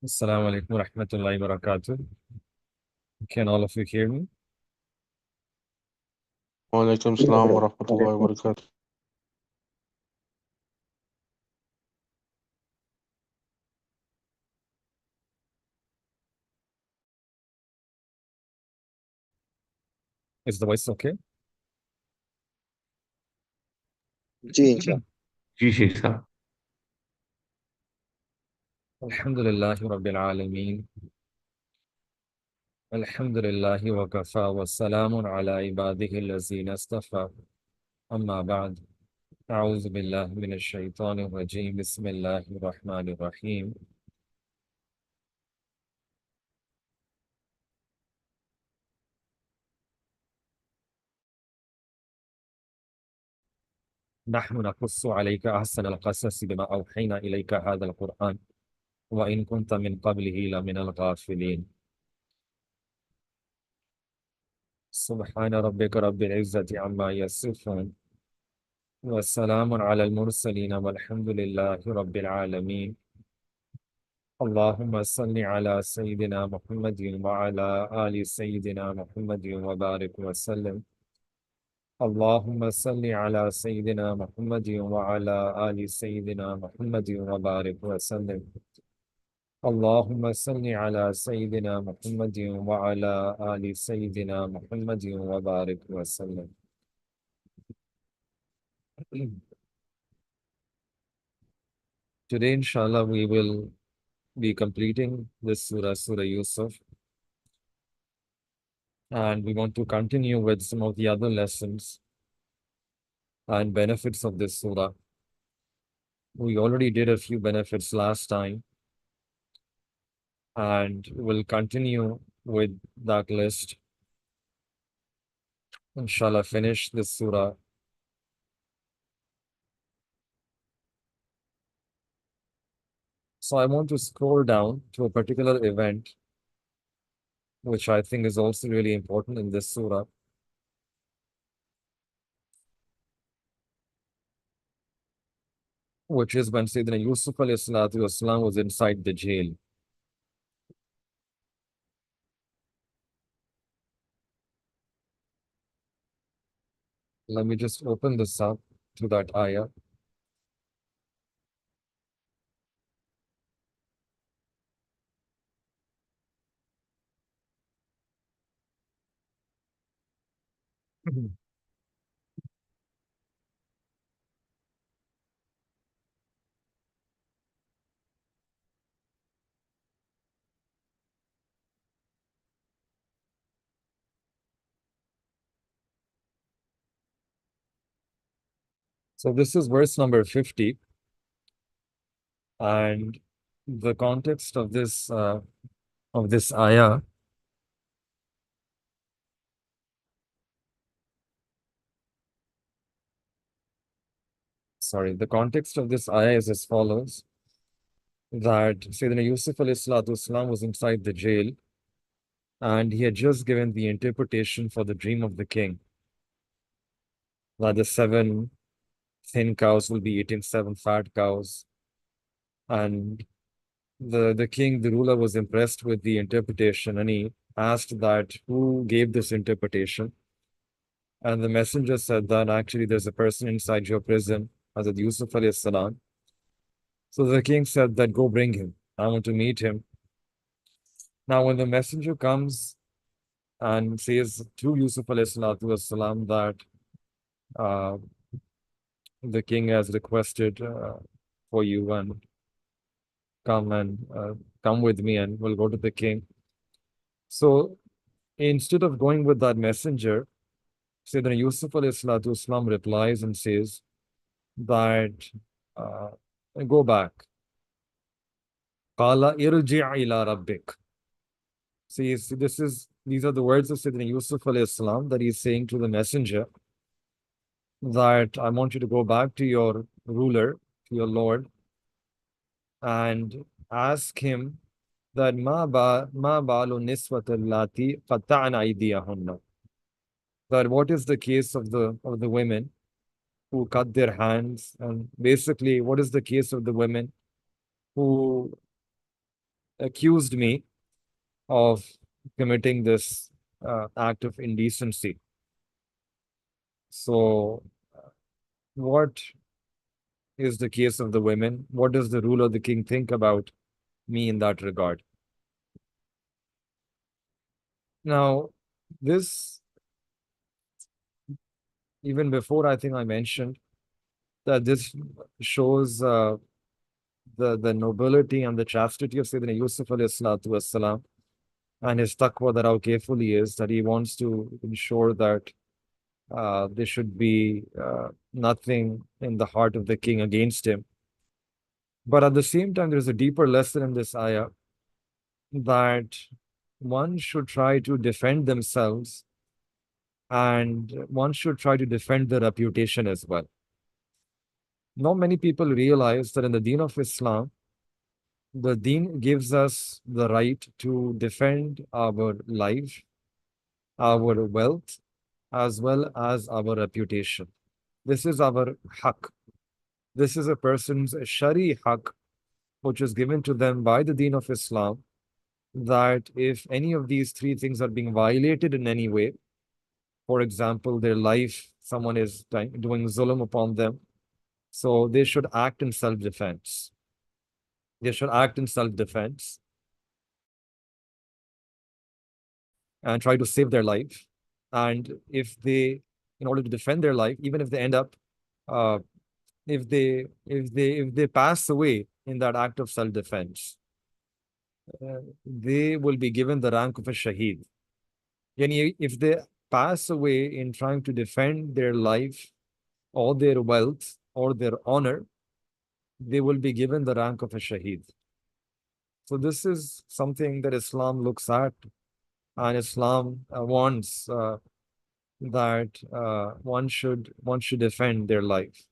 Assalamu alaikum wa rahmatullahi wa barakatuh. Can all of you hear me? وعليكم السلام ورحمة الله وبركاته. Is the voice okay? जी इंशाल्लाह। जी शेख साहब। Alhamdulillahi Rabbil Alameen. Alhamdulillahi wa kafa wa salamun ala ibadihi allazina istafa. Amma ba'd. أعوذ بالله من الشيطان الرجيم بسم الله الرحمن الرحيم نحن نقص عليك أحسن القصص بما أوحينا إليك هذا القرآن وإن كنت من قبله لمن الغافلين سبحان ربك رب العزة عما يصفون والسلام على المرسلين والحمد لله رب العالمين اللهم صل على سيدنا محمد وعلى آل سيدنا محمد وبارك وسلم اللهم صل على سيدنا محمد وعلى آل سيدنا محمد وبارك وسلم اللهم صل على سيدنا محمد وعلى آل سيدنا محمد وبارك وسلم Today, inshallah, we will be completing this surah, Surah Yusuf. And we want to continue with some of the other lessons and benefits of this surah. We already did a few benefits last time. And we'll continue with that list. Inshallah, finish this surah. So I want to scroll down to a particular event, which I think is also really important in this surah. Which is when Sayyidina Yusuf alayhi salatu wasalam was inside the jail. Let me just open this up to that ayah. So this is verse number 50. And the context of this ayah the context of this ayah is as follows, that Sayyidina Yusuf alayhi salatu wasalam was inside the jail and he had just given the interpretation for the dream of the king, that the 7 thin cows will be eating 7 fat cows. And the king, the ruler, was impressed with the interpretation and he asked that who gave this interpretation. And the messenger said that actually there's a person inside your prison, Hazrat Yusuf alayhi salam. So the king said that go bring him. I want to meet him. Now when the messenger comes and says to Yusuf alayhi salatu wasalam that the king has requested for you and come with me and we'll go to the king. So instead of going with that messenger, Sayyidina Yusuf alayhi salatu wasalam replies and says that go back. Qala irji' ila rabbik. See, these are the words of Sayyidina Yusuf alayhi salam that he's saying to the messenger, that I want you to go back to your ruler, to your Lord, and ask him that ma balu niswatul lati qata'na aydiyahunna. That what is the case of the women who cut their hands, and basically what is the case of the women who accused me of committing this act of indecency. So, what is the case of the women? What does the ruler, the king, think about me in that regard? Now, this, even before I think I mentioned that this shows the nobility and the chastity of Sayyidina Yusuf alayhi salatu wassalam, and his taqwa, that how careful he is, that he wants to ensure that there should be nothing in the heart of the king against him. But at the same time, there is a deeper lesson in this ayah that one should try to defend themselves and one should try to defend their reputation as well. Not many people realize that in the deen of Islam, the deen gives us the right to defend our life, our wealth, as well as our reputation. This is our haqq. This is a person's shari haqq, which is given to them by the deen of Islam, that if any of these three things are being violated in any way, for example, their life, someone is doing zulm upon them, so they should act in self-defense. They should act in self-defense and try to save their life. And if they, in order to defend their life, even if they end up, if they pass away in that act of self-defense, they will be given the rank of a shaheed. Yani, if they pass away in trying to defend their life or their wealth or their honor, they will be given the rank of a shaheed. So this is something that Islam looks at, and Islam wants that one should defend their life,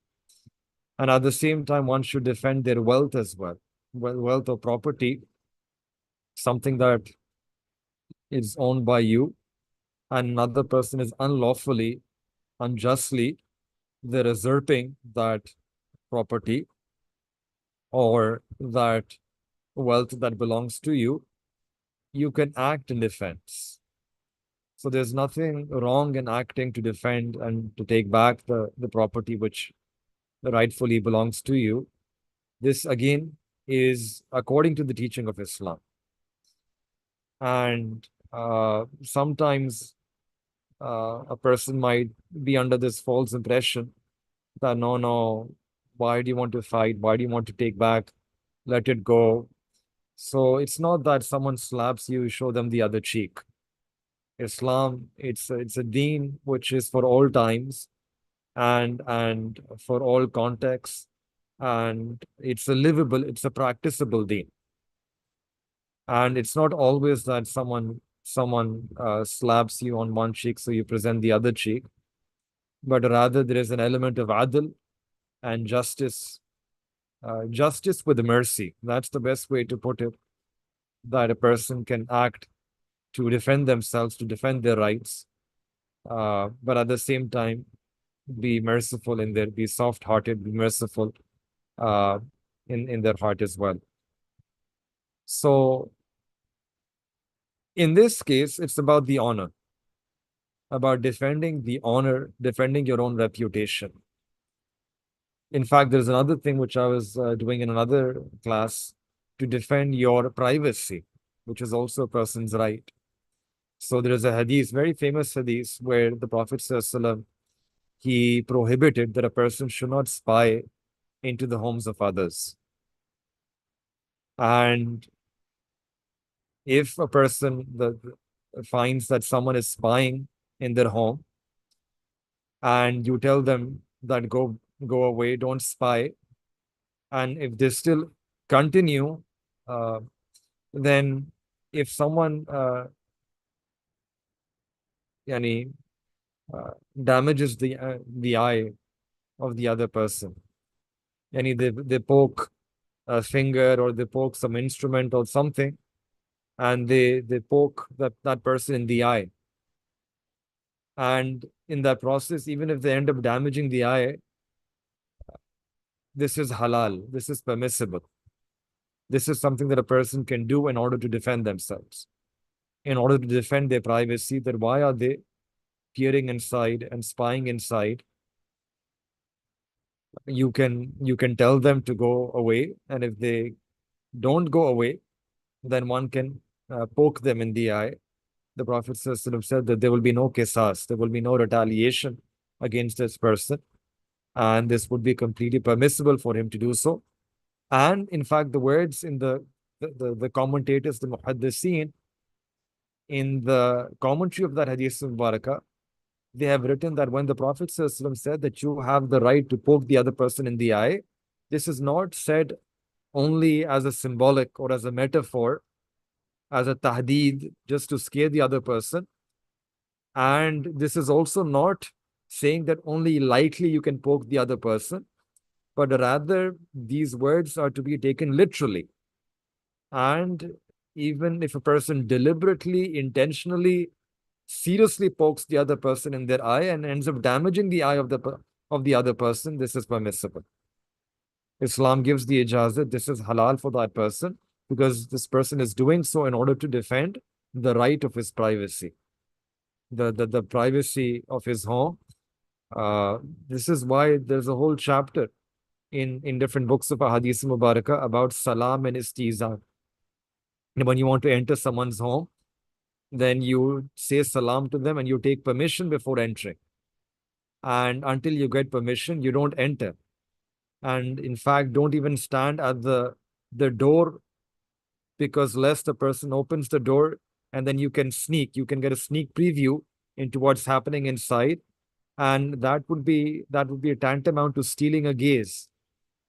and at the same time one should defend their wealth as well. Wealth or property, something that is owned by you, and another person is unlawfully, unjustly, they're usurping that property or that wealth that belongs to you, you can act in defense. So there's nothing wrong in acting to defend and to take back the property which rightfully belongs to you. This again is according to the teaching of Islam. And sometimes a person might be under this false impression that no, why do you want to fight? Why do you want to take back? Let it go. So it's not that someone slaps you, show them the other cheek. Islam, it's a deen which is for all times and for all contexts, and it's a livable, it's a practicable deen. And it's not always that someone slaps you on one cheek so you present the other cheek, but rather there is an element of adl and justice, justice with mercy. That's the best way to put it, that a person can act to defend themselves, to defend their rights, but at the same time be merciful in their, be soft-hearted, be merciful in their heart as well. So in this case, it's about the honor, about defending the honor, defending your own reputation. In fact, there's another thing which I was doing in another class, to defend your privacy, which is also a person's right. So there is a hadith, very famous hadith, where the Prophet ﷺ, he prohibited that a person should not spy into the homes of others. And if a person finds that someone is spying in their home, and you tell them that go away, don't spy, and if they still continue, then if someone damages the eye of the other person, they poke a finger or they poke some instrument or something, and they poke that person in the eye, and in that process, even if they end up damaging the eye, this is halal, this is permissible. This is something that a person can do in order to defend themselves, in order to defend their privacy. That why are they peering inside and spying inside? You can tell them to go away, and if they don't go away, then one can poke them in the eye. The Prophet ﷺ said that there will be no qisas, there will be no retaliation against this person, and this would be completely permissible for him to do so. And in fact, the words in the commentators, the muhaddiseen, in the commentary of that hadith Mubarakah, they have written that when the Prophet ﷺ said that you have the right to poke the other person in the eye, this is not said only as a symbolic or as a metaphor, as a tahdeed, just to scare the other person. And this is also not saying that only lightly you can poke the other person, but rather these words are to be taken literally. And even if a person deliberately, intentionally, seriously pokes the other person in their eye and ends up damaging the eye of the other person, this is permissible. Islam gives the ijazat, this is halal for that person, because this person is doing so in order to defend the right of his privacy, the privacy of his home. This is why there's a whole chapter in different books of Hadith Mubarakah about salam and istizan. When you want to enter someone's home, then you say salam to them and you take permission before entering. And until you get permission, you don't enter. And in fact, don't even stand at the door, because lest the person opens the door and then you can get a sneak preview into what's happening inside. And that would be a tantamount to stealing a gaze.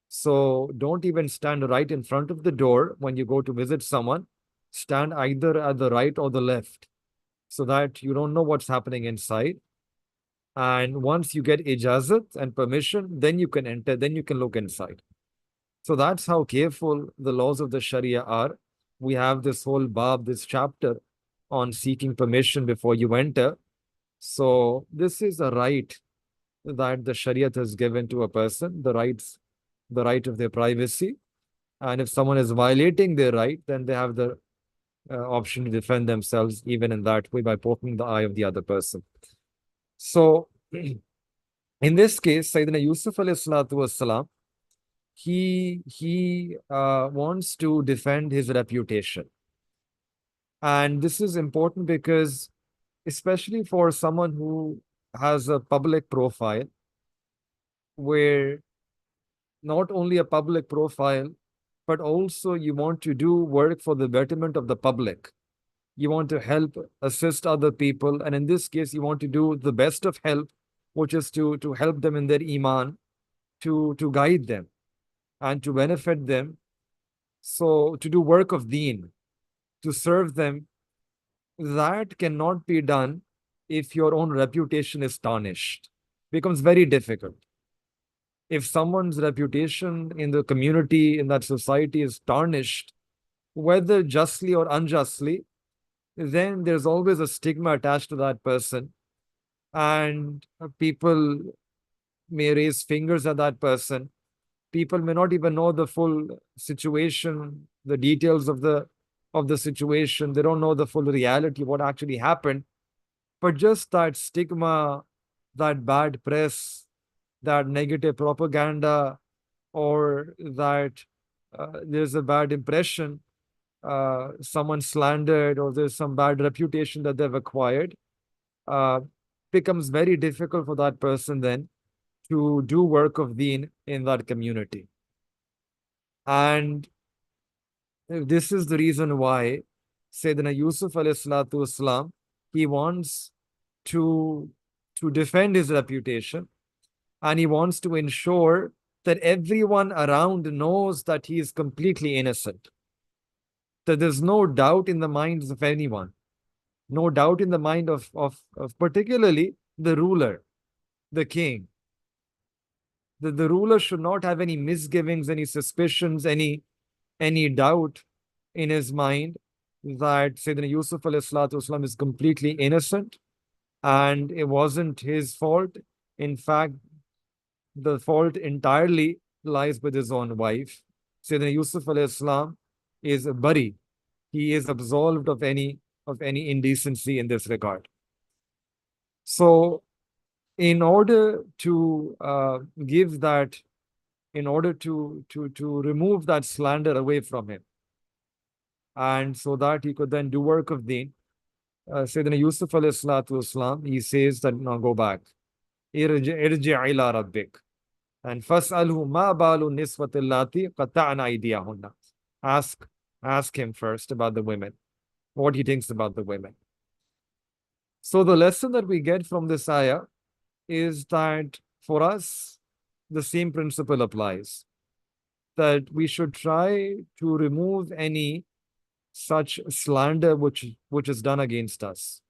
So don't even stand right in front of the door when you go to visit someone. Stand either at the right or the left, so that you don't know what's happening inside. And once you get ijazat and permission, then you can enter, then you can look inside. So that's how careful the laws of the Sharia are. We have this whole bab, this chapter on seeking permission before you enter. So this is a right that the Shariat has given to a person, the right of their privacy. And if someone is violating their right, then they have the option to defend themselves even in that way by poking the eye of the other person. So in this case, Sayyidina Yusuf alayhi salatu wassalam, he wants to defend his reputation. And this is important because, especially for someone who has a public profile, where not only a public profile, but also you want to do work for the betterment of the public. You want to help, assist other people. And in this case, you want to do the best of help, which is to help them in their iman, to guide them and to benefit them. So to do work of deen, to serve them, that cannot be done if your own reputation is tarnished. Becomes very difficult. If someone's reputation in the community, in that society is tarnished, whether justly or unjustly, then there's always a stigma attached to that person. And people may raise fingers at that person. People may not even know the full situation, the details of the situation. They don't know the full reality, what actually happened. But just that stigma, that bad press, that negative propaganda, or that there's a bad impression, someone slandered, or there's some bad reputation that they've acquired, becomes very difficult for that person then to do work of deen in that community. And this is the reason why Sayyidina Yusuf alayhi salatu wasalam, he wants to defend his reputation, and he wants to ensure that everyone around knows that he is completely innocent, that there's no doubt in the minds of anyone, no doubt in the mind of particularly the ruler, the king. The ruler should not have any misgivings, any suspicions, any doubt in his mind that Sayyidina Yusuf alayhi salatu wasalam is completely innocent and it wasn't his fault. In fact, the fault entirely lies with his own wife. Sayyidina Yusuf alayhi salam is bari. He is absolved of any indecency in this regard. So, in order to give that, in order to remove that slander away from him, and so that he could then do work of deen, Sayyidina Yusuf alayhi salatu wasalam, he says that now go back. Irji' ila rabbik. And fas'alhu ma balu niswati allati qata'na aydiyahunna. Ask him first about the women, what he thinks about the women. So the lesson that we get from this ayah is that for us, the same principle applies. That we should try to remove any such slander which is done against us.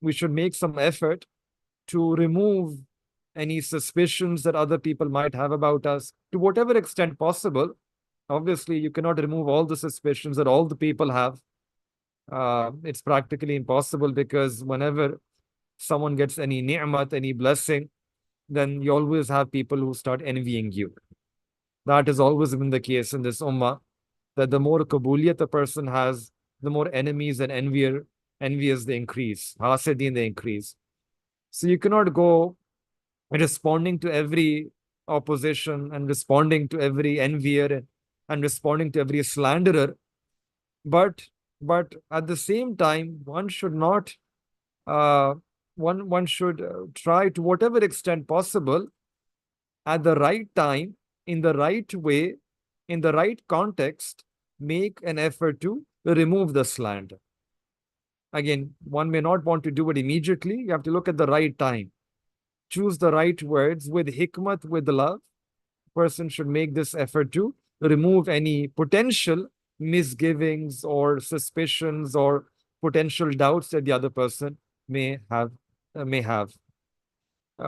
We should make some effort to remove any suspicions that other people might have about us to whatever extent possible. Obviously, you cannot remove all the suspicions that all the people have. It's practically impossible, because whenever someone gets any ni'mat, any blessing, then you always have people who start envying you. That has always been the case in this ummah, that the more kabuliyat a person has, the more enemies and envious they increase, hasidin they increase. So you cannot go responding to every opposition and responding to every envier and responding to every slanderer. But at the same time, one should not one should try to whatever extent possible, at the right time, in the right way, in the right context, make an effort to remove the slander. Again, one may not want to do it immediately. You have to look at the right time. Choose the right words with hikmat, with love. Person should make this effort to remove any potential misgivings or suspicions or potential doubts that the other person may have.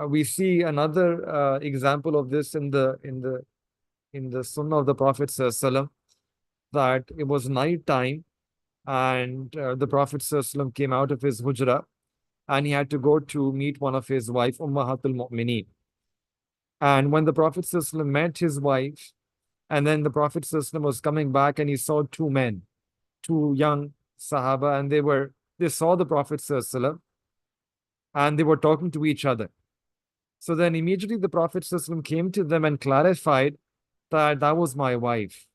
We see another example of this in the Sunnah of the Prophet ﷺ, that it was night time, and the Prophet ﷺ came out of his hujra, and he had to go to meet one of his wife, Ummahatul Mu'mineen. And when the Prophet ﷺ met his wife, and then the Prophet ﷺ was coming back, and he saw two men, two young Sahaba, and they saw the Prophet ﷺ, and they were talking to each other. So then immediately the Prophet ﷺ came to them and clarified that was my wife.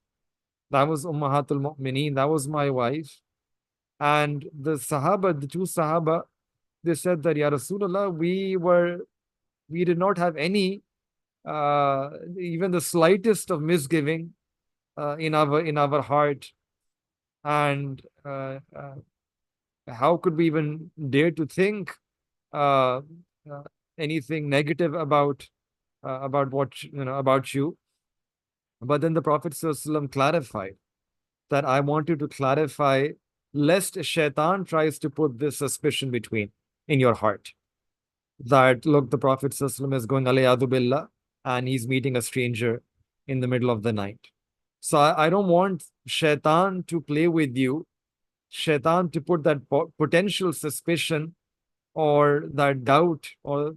That was Ummahatul Mu'mineen, that was my wife. And the two Sahaba, they said that, Ya Rasulullah, we did not have any, even the slightest of misgiving in our heart. And how could we even dare to think anything negative about about you? But then the Prophet ﷺ clarified that I want you to clarify, lest shaitan tries to put this suspicion in your heart. That, look, the Prophet ﷺ is going alayadu billah, and he's meeting a stranger in the middle of the night. So I don't want shaitan to play with you, shaitan to put that potential suspicion or that doubt or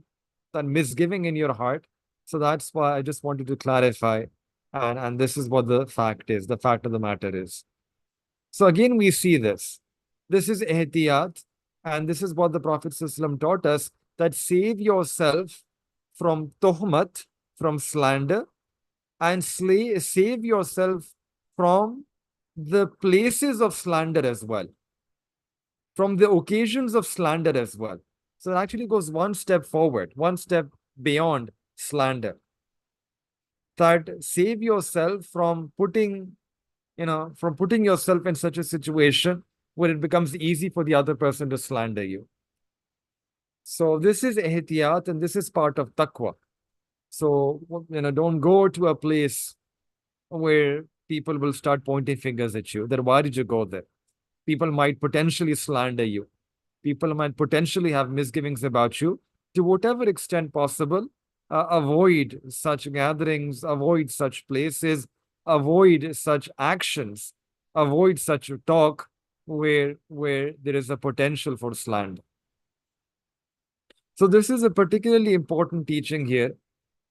that misgiving in your heart. So that's why I just wanted to clarify. And this is what the fact is. The fact of the matter is. So again, we see this. This is ihtiyat, and this is what the Prophet ﷺ taught us, that save yourself from tuhmat, from slander, and save yourself from the places of slander as well, from the occasions of slander as well. So it actually goes one step forward, one step beyond slander. That save yourself from putting yourself in such a situation where it becomes easy for the other person to slander you. So this is ihtiyat, and this is part of taqwa. So, don't go to a place where people will start pointing fingers at you. That why did you go there? People might potentially slander you. People might potentially have misgivings about you. To whatever extent possible, avoid such gatherings, avoid such places, avoid such actions, avoid such talk where there is a potential for slander. So this is a particularly important teaching here,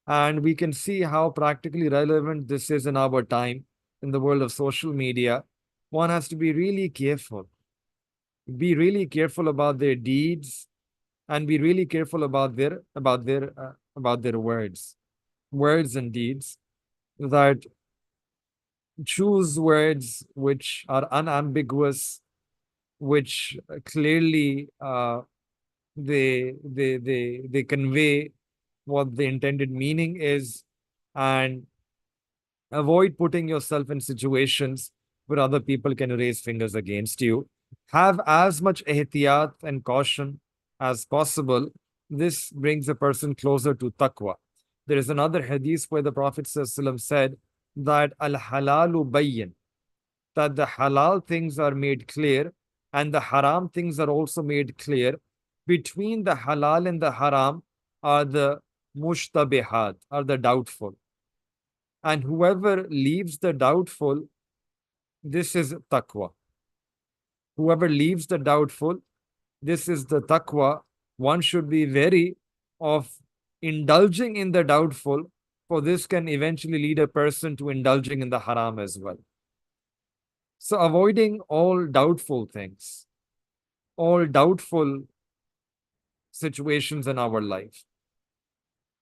and we can see how practically relevant this is in our time, in the world of social media, one has to be really careful. Be really careful about their deeds and be really careful about their words and deeds. That choose words which are unambiguous, which clearly they convey what the intended meaning is, and avoid putting yourself in situations where other people can raise fingers against you. Have as much ihtiyat and caution as possible. This brings a person closer to taqwa. There is another hadith where the Prophet ﷺ said that al halalu bayyin, that the halal things are made clear and the haram things are also made clear. Between the halal and the haram are the mushtabihat, are the doubtful. And whoever leaves the doubtful, this is taqwa. Whoever leaves the doubtful, this is the taqwa. One should be wary of indulging in the doubtful, for this can eventually lead a person to indulging in the haram as well. So avoiding all doubtful things, all doubtful situations in our life.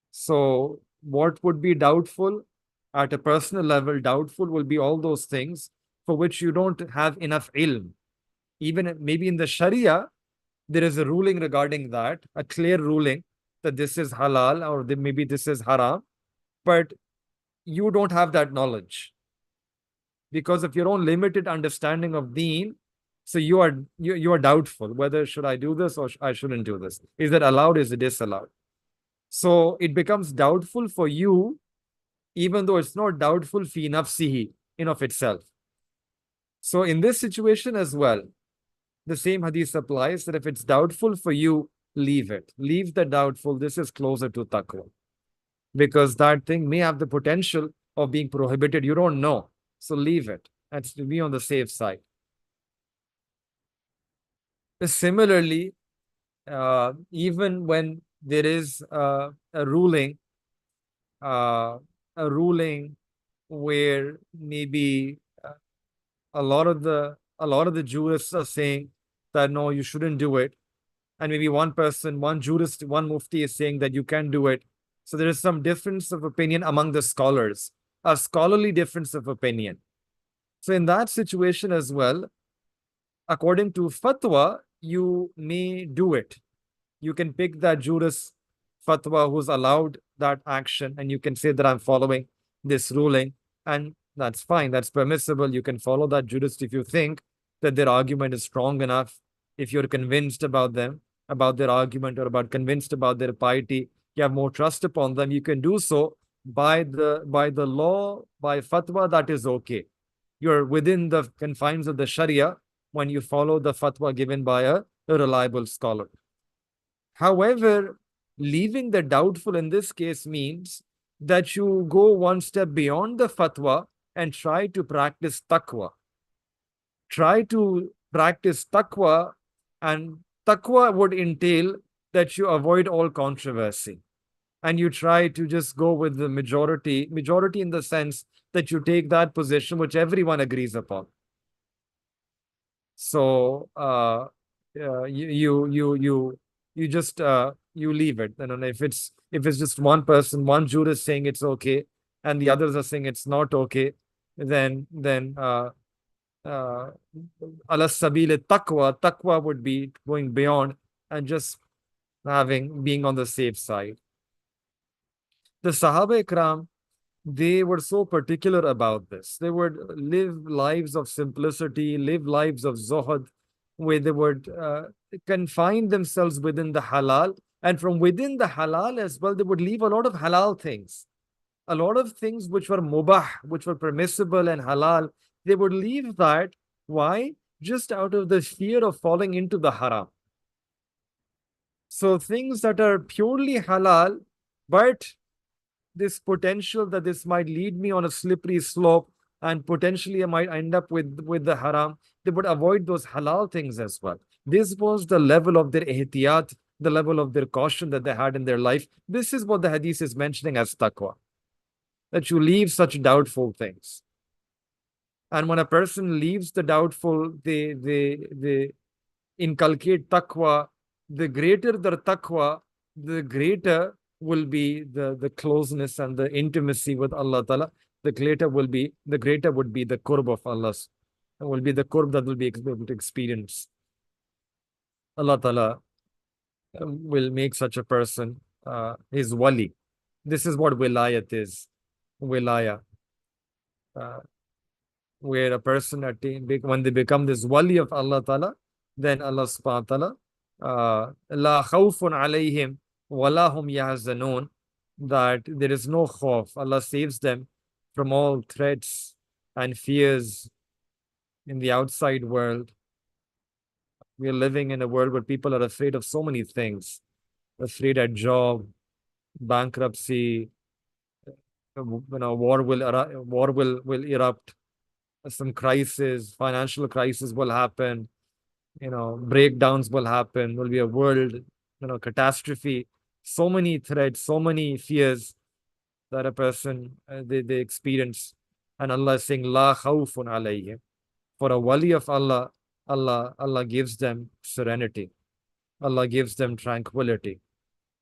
So what would be doubtful? At a personal level, doubtful will be all those things for which you don't have enough ilm. Even maybe in the Sharia, there is a ruling regarding that, a clear ruling that this is halal or maybe this is haram, but you don't have that knowledge because of your own limited understanding of deen. So you are doubtful whether should I do this or I shouldn't do this. Is it allowed? Is it disallowed? So it becomes doubtful for you, even though it's not doubtful fi nafsihi, in of itself. So in this situation as well, the same hadith applies that if it's doubtful for you, leave it. Leave the doubtful. This is closer to taqwa. Because that thing may have the potential of being prohibited. You don't know. So leave it. That's to be on the safe side. Similarly, even when there is a ruling, uh, a ruling where maybe a lot of the jurists are saying that no, you shouldn't do it, and maybe one person, one jurist, one mufti is saying that you can do it. So there is some difference of opinion among the scholars, a scholarly difference of opinion. So in that situation as well, according to fatwa, you may do it. You can pick that jurist fatwa who's allowed that action, and you can say that I'm following this ruling, and that's fine. That's permissible. You can follow that jurist if you think that their argument is strong enough. If you're convinced about them, about their argument, or about convinced about their piety, you have more trust upon them. You can do so by the law, by fatwa. That is okay. You're within the confines of the Sharia when you follow the fatwa given by a reliable scholar. However, leaving the doubtful in this case means that you go one step beyond the fatwa and try to practice taqwa. Try to practice taqwa, and taqwa would entail that you avoid all controversy and you try to just go with the majority in the sense that you take that position which everyone agrees upon. So you just you leave it. And if it's just one person, one jurist saying it's okay, and the others are saying it's not okay, then ala sabil taqwa would be going beyond and just being on the safe side. The Sahaba Ikram, they were so particular about this. They would live lives of simplicity, live lives of zuhud, where they would confine themselves within the halal. And from within the halal as well, they would leave a lot of halal things. A lot of things which were mubah, which were permissible and halal, they would leave that. Why? Just out of the fear of falling into the haram. So things that are purely halal, but this potential that this might lead me on a slippery slope and potentially I might end up with the haram, they would avoid those halal things as well. This was the level of their ihtiyat, the level of their caution that they had in their life. This is what the hadith is mentioning as taqwa, that you leave such doubtful things. And when a person leaves the doubtful, they inculcate taqwa. The greater their taqwa, the greater will be the closeness and the intimacy with Allah Ta'ala. The greater would be the qurb of Allah. Will be the qurb that will be able to experience. Allah Ta'ala will make such a person his wali. This is what wilayat is. Wilaya. Where a person when they become this wali of Allah Ta'ala, then Allah subhanahu wa ta'ala, la khawfun alayhim wa la hum yahzanun, that there is no khawf. Allah saves them from all threats and fears in the outside world. We are living in a world where people are afraid of so many things. Afraid at job, bankruptcy, war will erupt, some crisis, financial crisis will happen, breakdowns will happen, will be a world, catastrophe, so many threats, so many fears that a person, they experience. And Allah is saying, La khawfun alayhim. For a wali of Allah, Allah gives them serenity. Allah gives them tranquility.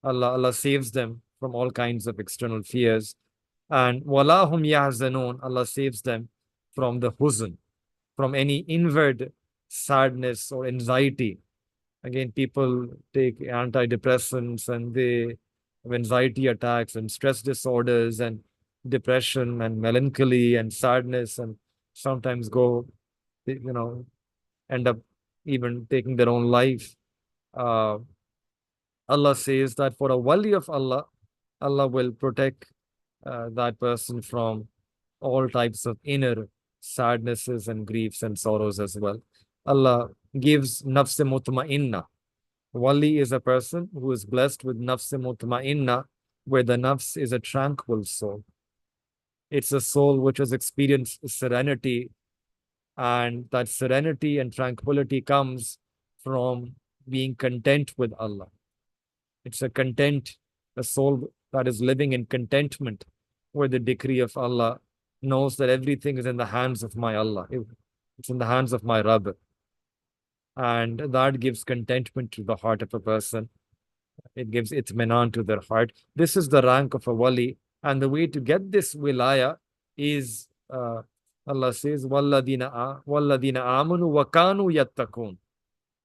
Allah saves them from all kinds of external fears. And walahum yahzanun, Allah saves them from the huzn, from any inward sadness or anxiety. Again, people take antidepressants and they have anxiety attacks and stress disorders and depression and melancholy and sadness, and sometimes end up even taking their own life. Allah says that for a wali of Allah, Allah will protect that person from all types of inner sadnesses and griefs and sorrows as well. Allah gives nafs mutma'inna. Wali is a person who is blessed with nafs mutma'inna, where the nafs is a tranquil soul. It's a soul which has experienced serenity, and that serenity and tranquility comes from being content with Allah. It's a soul that is living in contentment with the decree of Allah, knows that everything is in the hands of my Allah. It's in the hands of my Rabb. And that gives contentment to the heart of a person. It gives itminan to their heart. This is the rank of a wali. And the way to get this wilaya is, Allah says, وَالَّذِينَ آمَنُوا وَكَانُوا يَتَّقُونَ.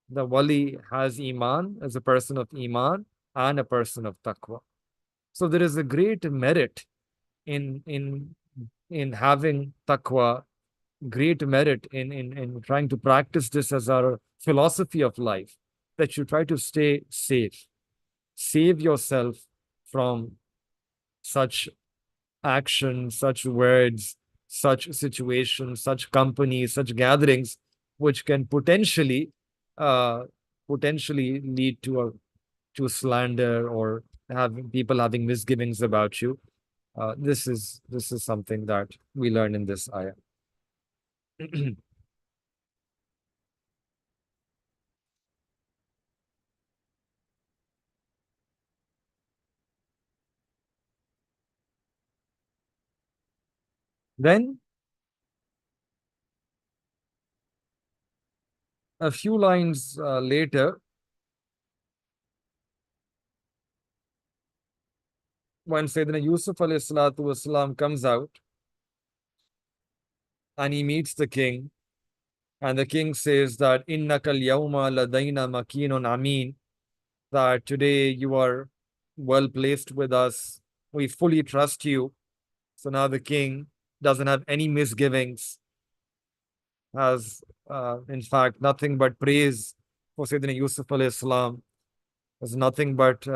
The wali has iman, as a person of iman, and a person of taqwa. So there is a great merit in having taqwa, great merit in trying to practice this as our philosophy of life, that you try to stay safe. Save yourself from such actions, such words, such situations, such companies, such gatherings, which can potentially lead to slander or people having misgivings about you. This is something that we learn in this ayah. Then a few lines later, when Sayyidina Yusuf alayhi salatu wasalam comes out and he meets the king, and the king says that innaka al-yawma ladayna makinun amin, that today you are well placed with us, we fully trust you. So now the king doesn't have any misgivings, has in fact nothing but praise for Sayyidina Yusuf alayhi salam. There's nothing but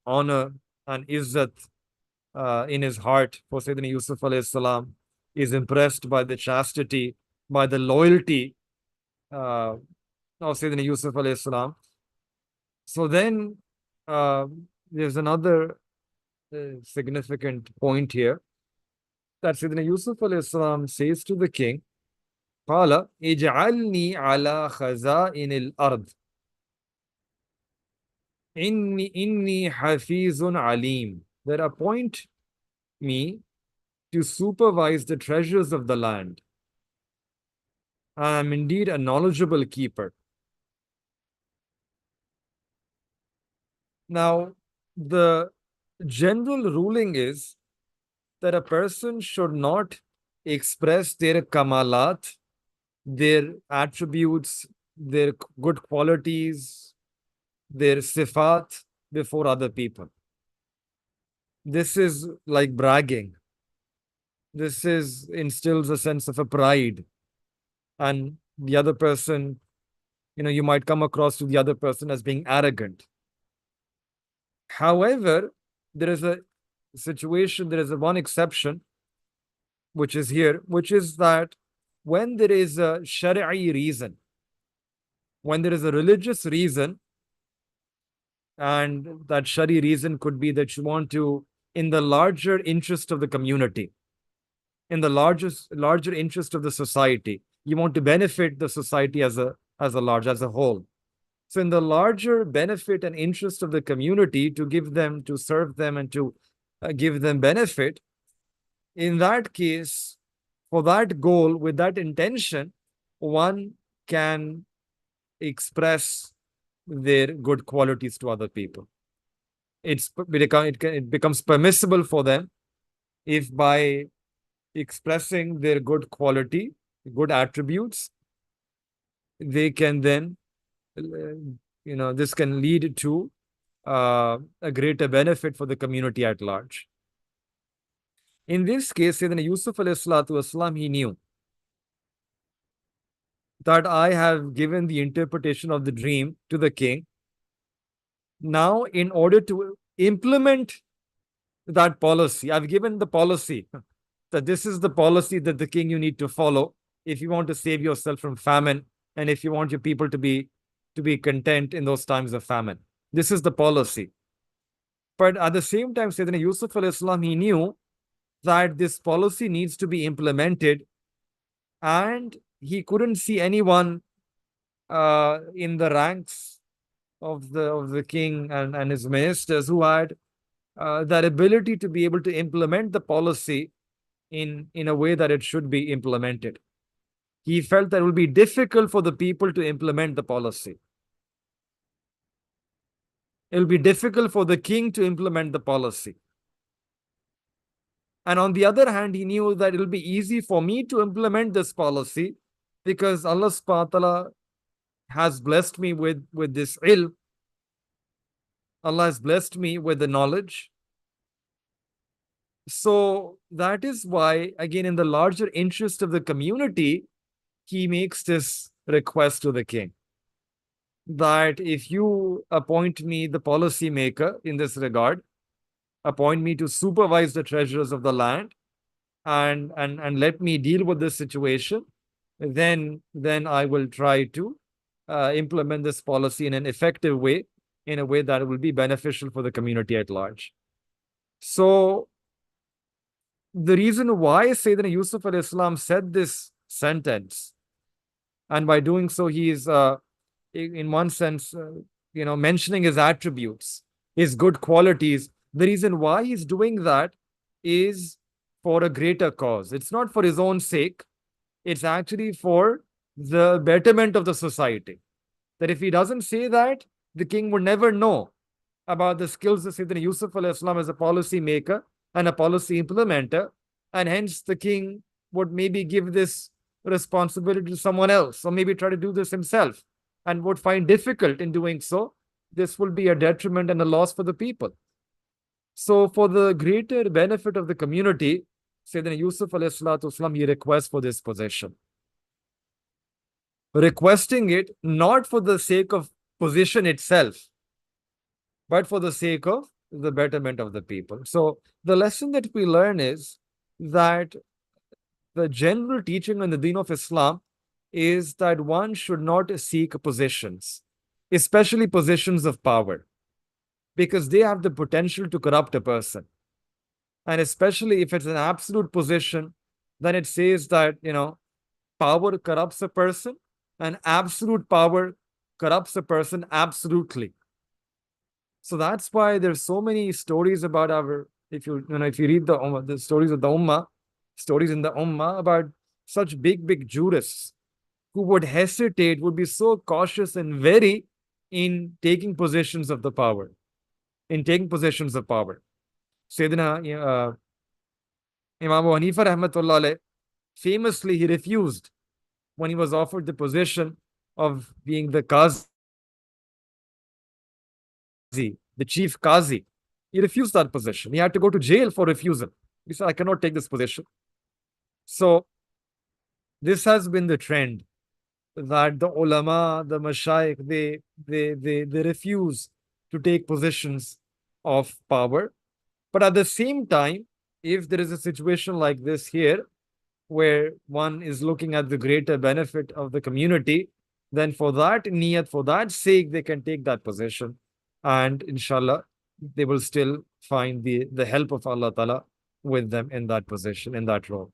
honor and izzat in his heart for Sayyidina Yusuf alayhi salam. Is impressed by the chastity, by the loyalty of Sayyidina Yusuf alayhi salam. So then there's another significant point here, that Sayyidina Yusuf alayhi salam says to the king, قال اجعلني على خزائن الأرض إني حفيظ عليم, that appoint me to supervise the treasures of the land. I am indeed a knowledgeable keeper. Now, the general ruling is that a person should not express their kamalat, their attributes, their good qualities, their sifat before other people. This is like bragging. This is instills a sense of a pride. And the other person, you might come across to the other person as being arrogant. However, there is a situation, there is a one exception, which is here, which is that when there is a shari'i reason, when there is a religious reason, and that shari reason could be that you want to, in the larger interest of the community, in the larger interest of the society, you want to benefit the society as a whole. So in the larger benefit and interest of the community, to give them, to serve them, and to give them benefit, in that case, for that goal, with that intention, one can express their good qualities to other people. It becomes permissible for them if by expressing their good quality, good attributes, they can then, this can lead to a greater benefit for the community at large. In this case, Sayyidina Yusuf alayhi salatu wasalam, he knew that I have given the interpretation of the dream to the king. Now, in order to implement that policy, I've given the policy that this is the policy that the king you need to follow if you want to save yourself from famine and if you want your people to be content in those times of famine. This is the policy. But at the same time, Sayyidina Yusuf alayhi salam, he knew that this policy needs to be implemented, and he couldn't see anyone in the ranks of the king and his ministers who had that ability to be able to implement the policy in a way that it should be implemented. He felt that it would be difficult for the people to implement the policy. It will be difficult for the king to implement the policy. And on the other hand, he knew that it will be easy for me to implement this policy because Allah subhanahu wa ta'ala has blessed me with this ilm. Allah has blessed me with the knowledge. So that is why, again, in the larger interest of the community, he makes this request to the king that if you appoint me the policy maker in this regard, appoint me to supervise the treasures of the land and let me deal with this situation, then I will try to implement this policy in an effective way, in a way that will be beneficial for the community at large. So the reason why Sayyidina Yusuf alayhi salam said this sentence, and by doing so, he is in one sense, mentioning his attributes, his good qualities. The reason why he's doing that is for a greater cause. It's not for his own sake. It's actually for the betterment of the society. That if he doesn't say that, the king would never know about the skills of Sayyidina Yusuf alayhi salam as a policy maker and a policy implementer. And hence the king would maybe give this responsibility to someone else, or maybe try to do this himself, and would find difficult in doing so. This will be a detriment and a loss for the people. So for the greater benefit of the community, Sayyidina Yusuf alayhi salatu wasalam, he requests for this position. Requesting it not for the sake of position itself, but for the sake of the betterment of the people. So the lesson that we learn is that the general teaching in the deen of Islam is that one should not seek positions, especially positions of power, because they have the potential to corrupt a person. And especially if it's an absolute position, then it says that, power corrupts a person, and absolute power corrupts a person absolutely. So that's why there's so many stories about if you read the stories of the Ummah, stories in the Ummah about such big jurists who would hesitate, would be so cautious and wary in taking possessions of the power, in taking possessions of power. Sayyidina Imam Abu Hanifa rahmatullah alayh, famously he refused when he was offered the position of being the Qazi, the chief Qazi. He refused that position. He had to go to jail for refusal. He said, I cannot take this position. So this has been the trend that the ulama, the mashayikh, they refuse to take positions of power. But at the same time, if there is a situation like this here, where one is looking at the greater benefit of the community, then for that niyat, for that sake, they can take that position. And inshallah, they will still find the help of Allah Ta'ala with them in that position, in that role.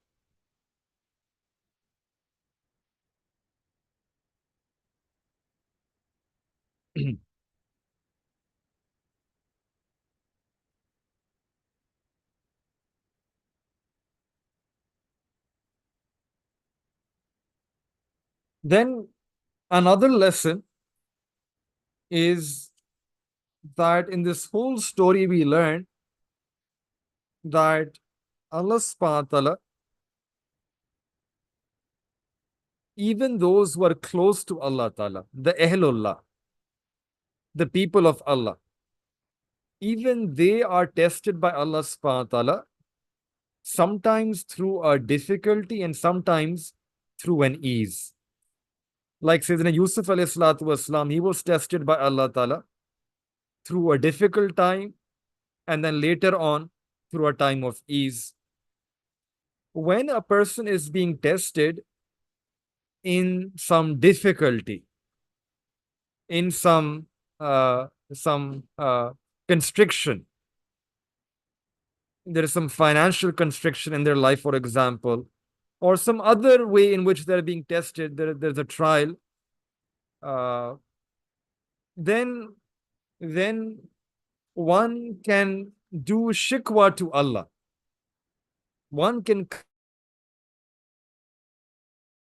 Then another lesson is that in this whole story we learn that Allah subhanahu wa ta'ala, even those who are close to Allah Ta'ala, the Ahlullah, the people of Allah, even they are tested by Allah subhanahu wa ta'ala, sometimes through a difficulty and sometimes through an ease. Like Sayyidina Yusuf alayhi salatu wasalam, he was tested by Allah Ta'ala through a difficult time and then later on through a time of ease. When a person is being tested in some difficulty, in some constriction, there is some financial constriction in their life, for example, or some other way in which they're being tested, there's a trial, then one can do shikwa to Allah. One can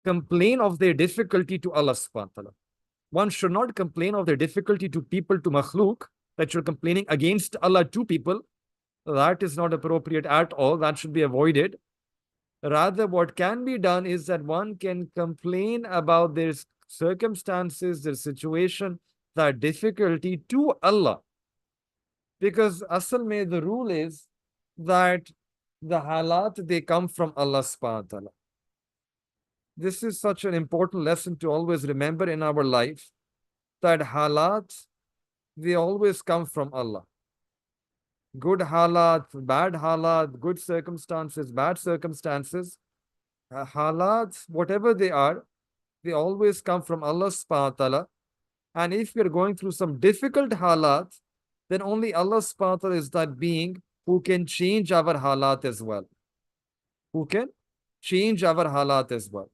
complain of their difficulty to Allah subhanahu wa ta'ala. One should not complain of their difficulty to people, to makhluk, that you're complaining against Allah to people. That is not appropriate at all. That should be avoided. Rather, what can be done is that one can complain about their circumstances, their situation, that difficulty to Allah. Because asal mein the rule is that the halat, they come from Allah subhanahu wa ta'ala. This is such an important lesson to always remember in our life, that halat, they always come from Allah. Good halat, bad halat, good circumstances, bad circumstances, halat, whatever they are, they always come from Allah subhanahu wa ta'ala. And if we are going through some difficult halat, then only Allah subhanahu wa ta'ala is that being who can change our halat as well. Who can change our halat as well.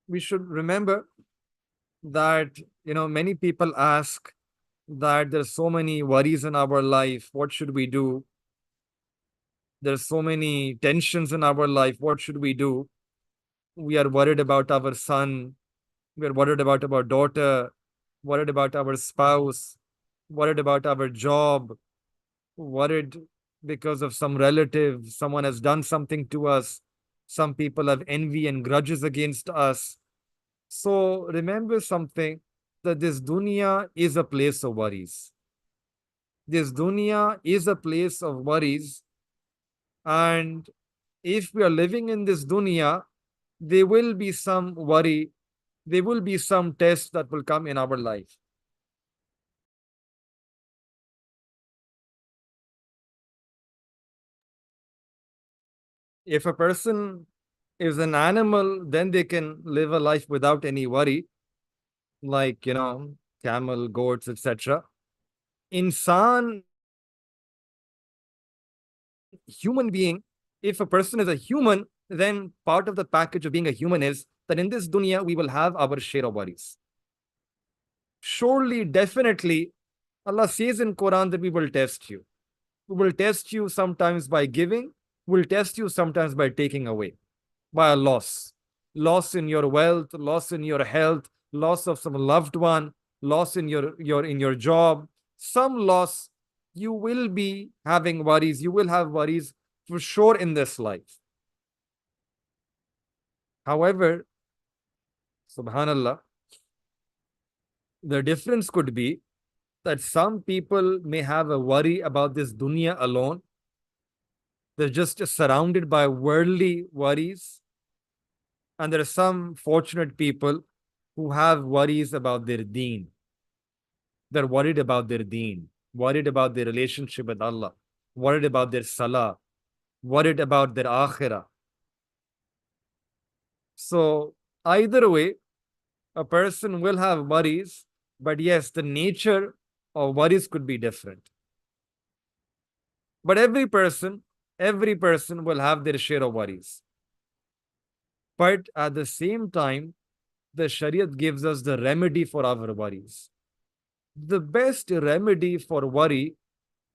We should remember that, many people ask that there's so many worries in our life. What should we do? There's so many tensions in our life. What should we do? We are worried about our son. We are worried about our daughter, worried about our spouse, worried about our job, worried because of some relative, someone has done something to us. Some people have envy and grudges against us. So remember something, that this dunya is a place of worries. This dunya is a place of worries. And if we are living in this dunya, there will be some worry, there will be some test that will come in our life. If a person is an animal, then they can live a life without any worry, like, camel, goats, etc. Insan human being, if a person is a human, then part of the package of being a human is that in this dunya we will have our share of worries. Surely, definitely, Allah says in Quran that we will test you. We will test you sometimes by giving, we'll test you sometimes by taking away, by a loss. Loss in your wealth, loss in your health, loss of some loved one, loss in your job, some loss. You will be having worries. You will have worries for sure in this life. However, subhanallah, the difference could be that some people may have a worry about this dunya alone. They're just surrounded by worldly worries. And there are some fortunate people who have worries about their deen. They're worried about their deen, worried about their relationship with Allah, worried about their salah, worried about their akhirah. So, either way, a person will have worries, but yes, the nature of worries could be different. But every person will have their share of worries. But at the same time, the Shariat gives us the remedy for our worries. The best remedy for worry,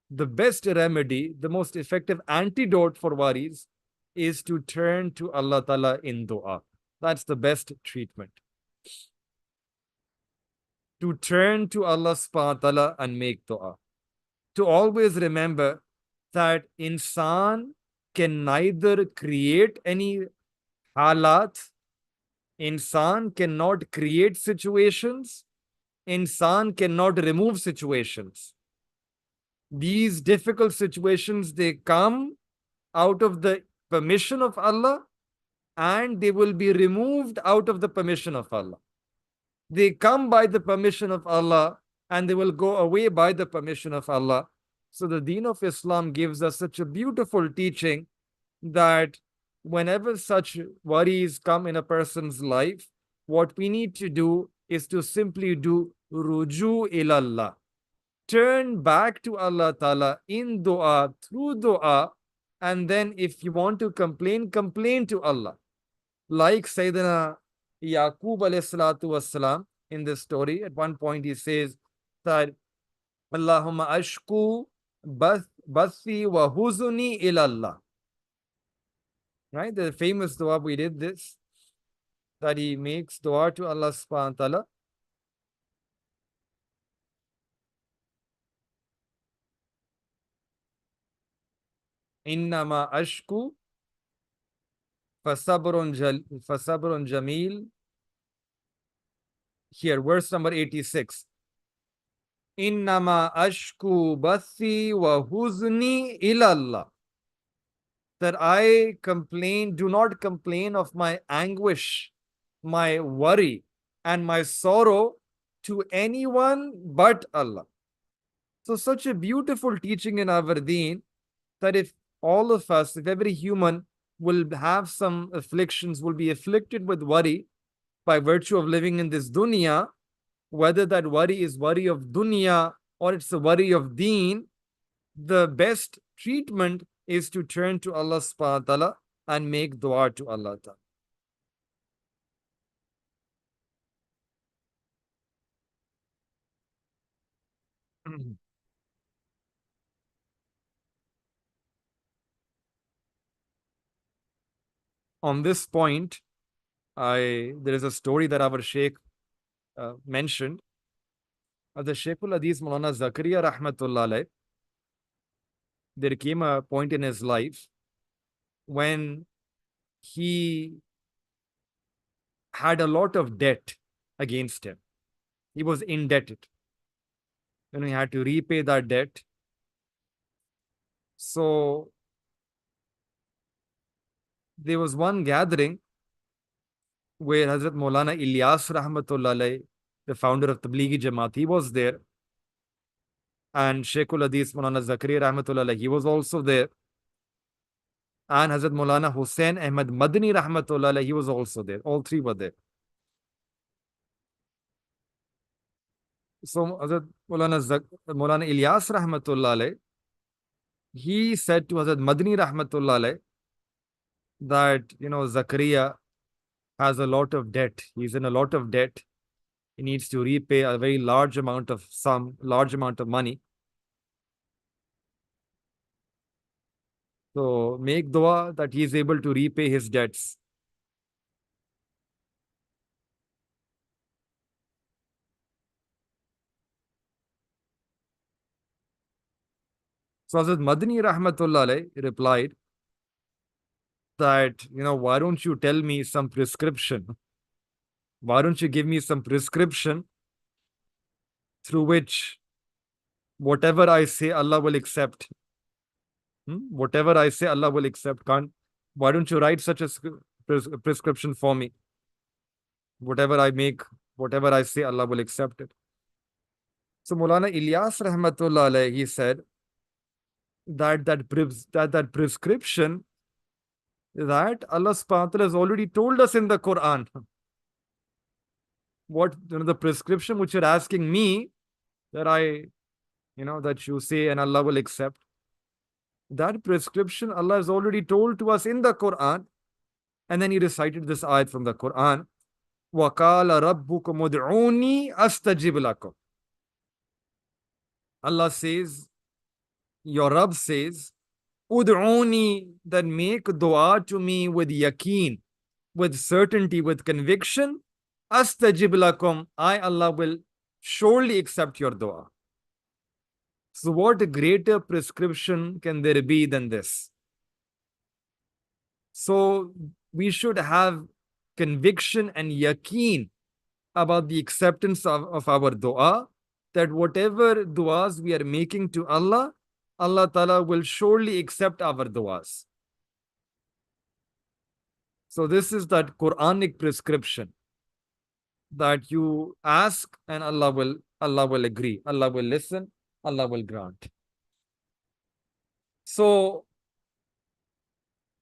the best remedy, the most effective antidote for worries is to turn to Allah Ta'ala in dua. That's the best treatment. To turn to Allah subhanahu wa ta'ala and make dua. To always remember that insan can neither create any halat, insan cannot create situations, insan cannot remove situations. These difficult situations, they come out of the permission of Allah and they will be removed out of the permission of Allah. They come by the permission of Allah and they will go away by the permission of Allah. So the Deen of Islam gives us such a beautiful teaching that whenever such worries come in a person's life, what we need to do is to simply do ruju ilallah. Turn back to Allah Ta'ala in dua, through dua, and then if you want to complain, complain to Allah. Like Sayyidina Yaqub alayhi salatu wassalam in this story, at one point he says that Allahumma ashku bathi wa huzuni ilallah. Right? The famous dua, we did this, that he makes dua to Allah subhanahu wa ta'ala. Innama ashku fasabrun jameel. Here, verse number 86. Innama ashku bathi wa huzni ilallah. That I complain, do not complain of my anguish, my worry, and my sorrow to anyone but Allah. So, such a beautiful teaching in our deen that if all of us, if every human will have some afflictions, will be afflicted with worry by virtue of living in this dunya, whether that worry is worry of dunya or it's a worry of deen, the best treatment is to turn to Allah subhanahu wa ta'ala and make dua to Allah ta'ala. On this point, there is a story that our Sheikh mentioned. The Sheikhul Hadith Maulana Zakaria Rahmatullah alayh, there came a point in his life when he had a lot of debt against him. He was indebted. And he had to repay that debt. So there was one gathering where Hazrat Maulana Ilyas Rahmatullah alayh, the founder of Tablighi Jamaat, he was there. And Sheikhul Hadith Maulana Zakaria Rahmatullah alayh, he was also there. And Hazrat Maulana Hussain Ahmad Madani Rahmatullah alayh, he was also there. All three were there. So Hazrat Maulana Ilyas Rahmatullah alayh, he said to Hazrat Madni Rahmatullah alayh that, Zakaria has a lot of debt. He's in a lot of debt. He needs to repay a very large amount of money. So make dua that he is able to repay his debts. So Hazrat Madni Rahmatullah alayh replied that, why don't you tell me some prescription? Why don't you give me some prescription through which whatever I say, Allah will accept? Whatever I say, Allah will accept. Why don't you write such a prescription for me? Whatever I make, whatever I say, Allah will accept it. So Maulana Ilyas Rahmatullah alayh, he said that prescription that Allah subhanahu wa ta'ala has already told us in the Quran. What, the prescription which you're asking me that that you say and Allah will accept. That prescription Allah has already told to us in the Quran. And then he recited this ayat from the Quran. وَقَالَ رَبُّكُمُ ادْعُونِي أَسْتَجِبْ لَكُمْ. Allah says, your Rabb says, ud'uni, that make dua to me with yaqeen, with certainty, with conviction. Astajib lakum, I, Allah, will surely accept your dua. So what greater prescription can there be than this? So we should have conviction and yaqeen about the acceptance of our dua, that whatever duas we are making to Allah, Allah Ta'ala will surely accept our duas. So this is that Quranic prescription, that you ask and Allah will agree, Allah will listen, Allah will grant. So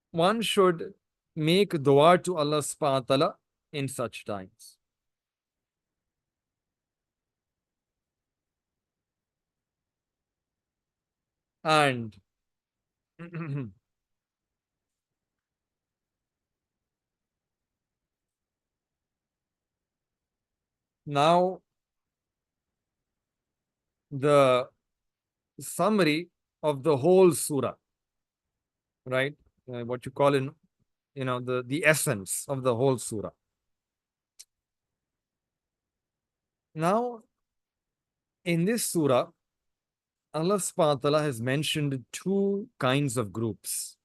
one should make dua to Allah subhanahu wa ta'ala in such times. And now the summary of the whole surah, right? What you call the essence of the whole surah. Now, in this surah, Allah subhanahu wa ta'ala has mentioned two kinds of groups.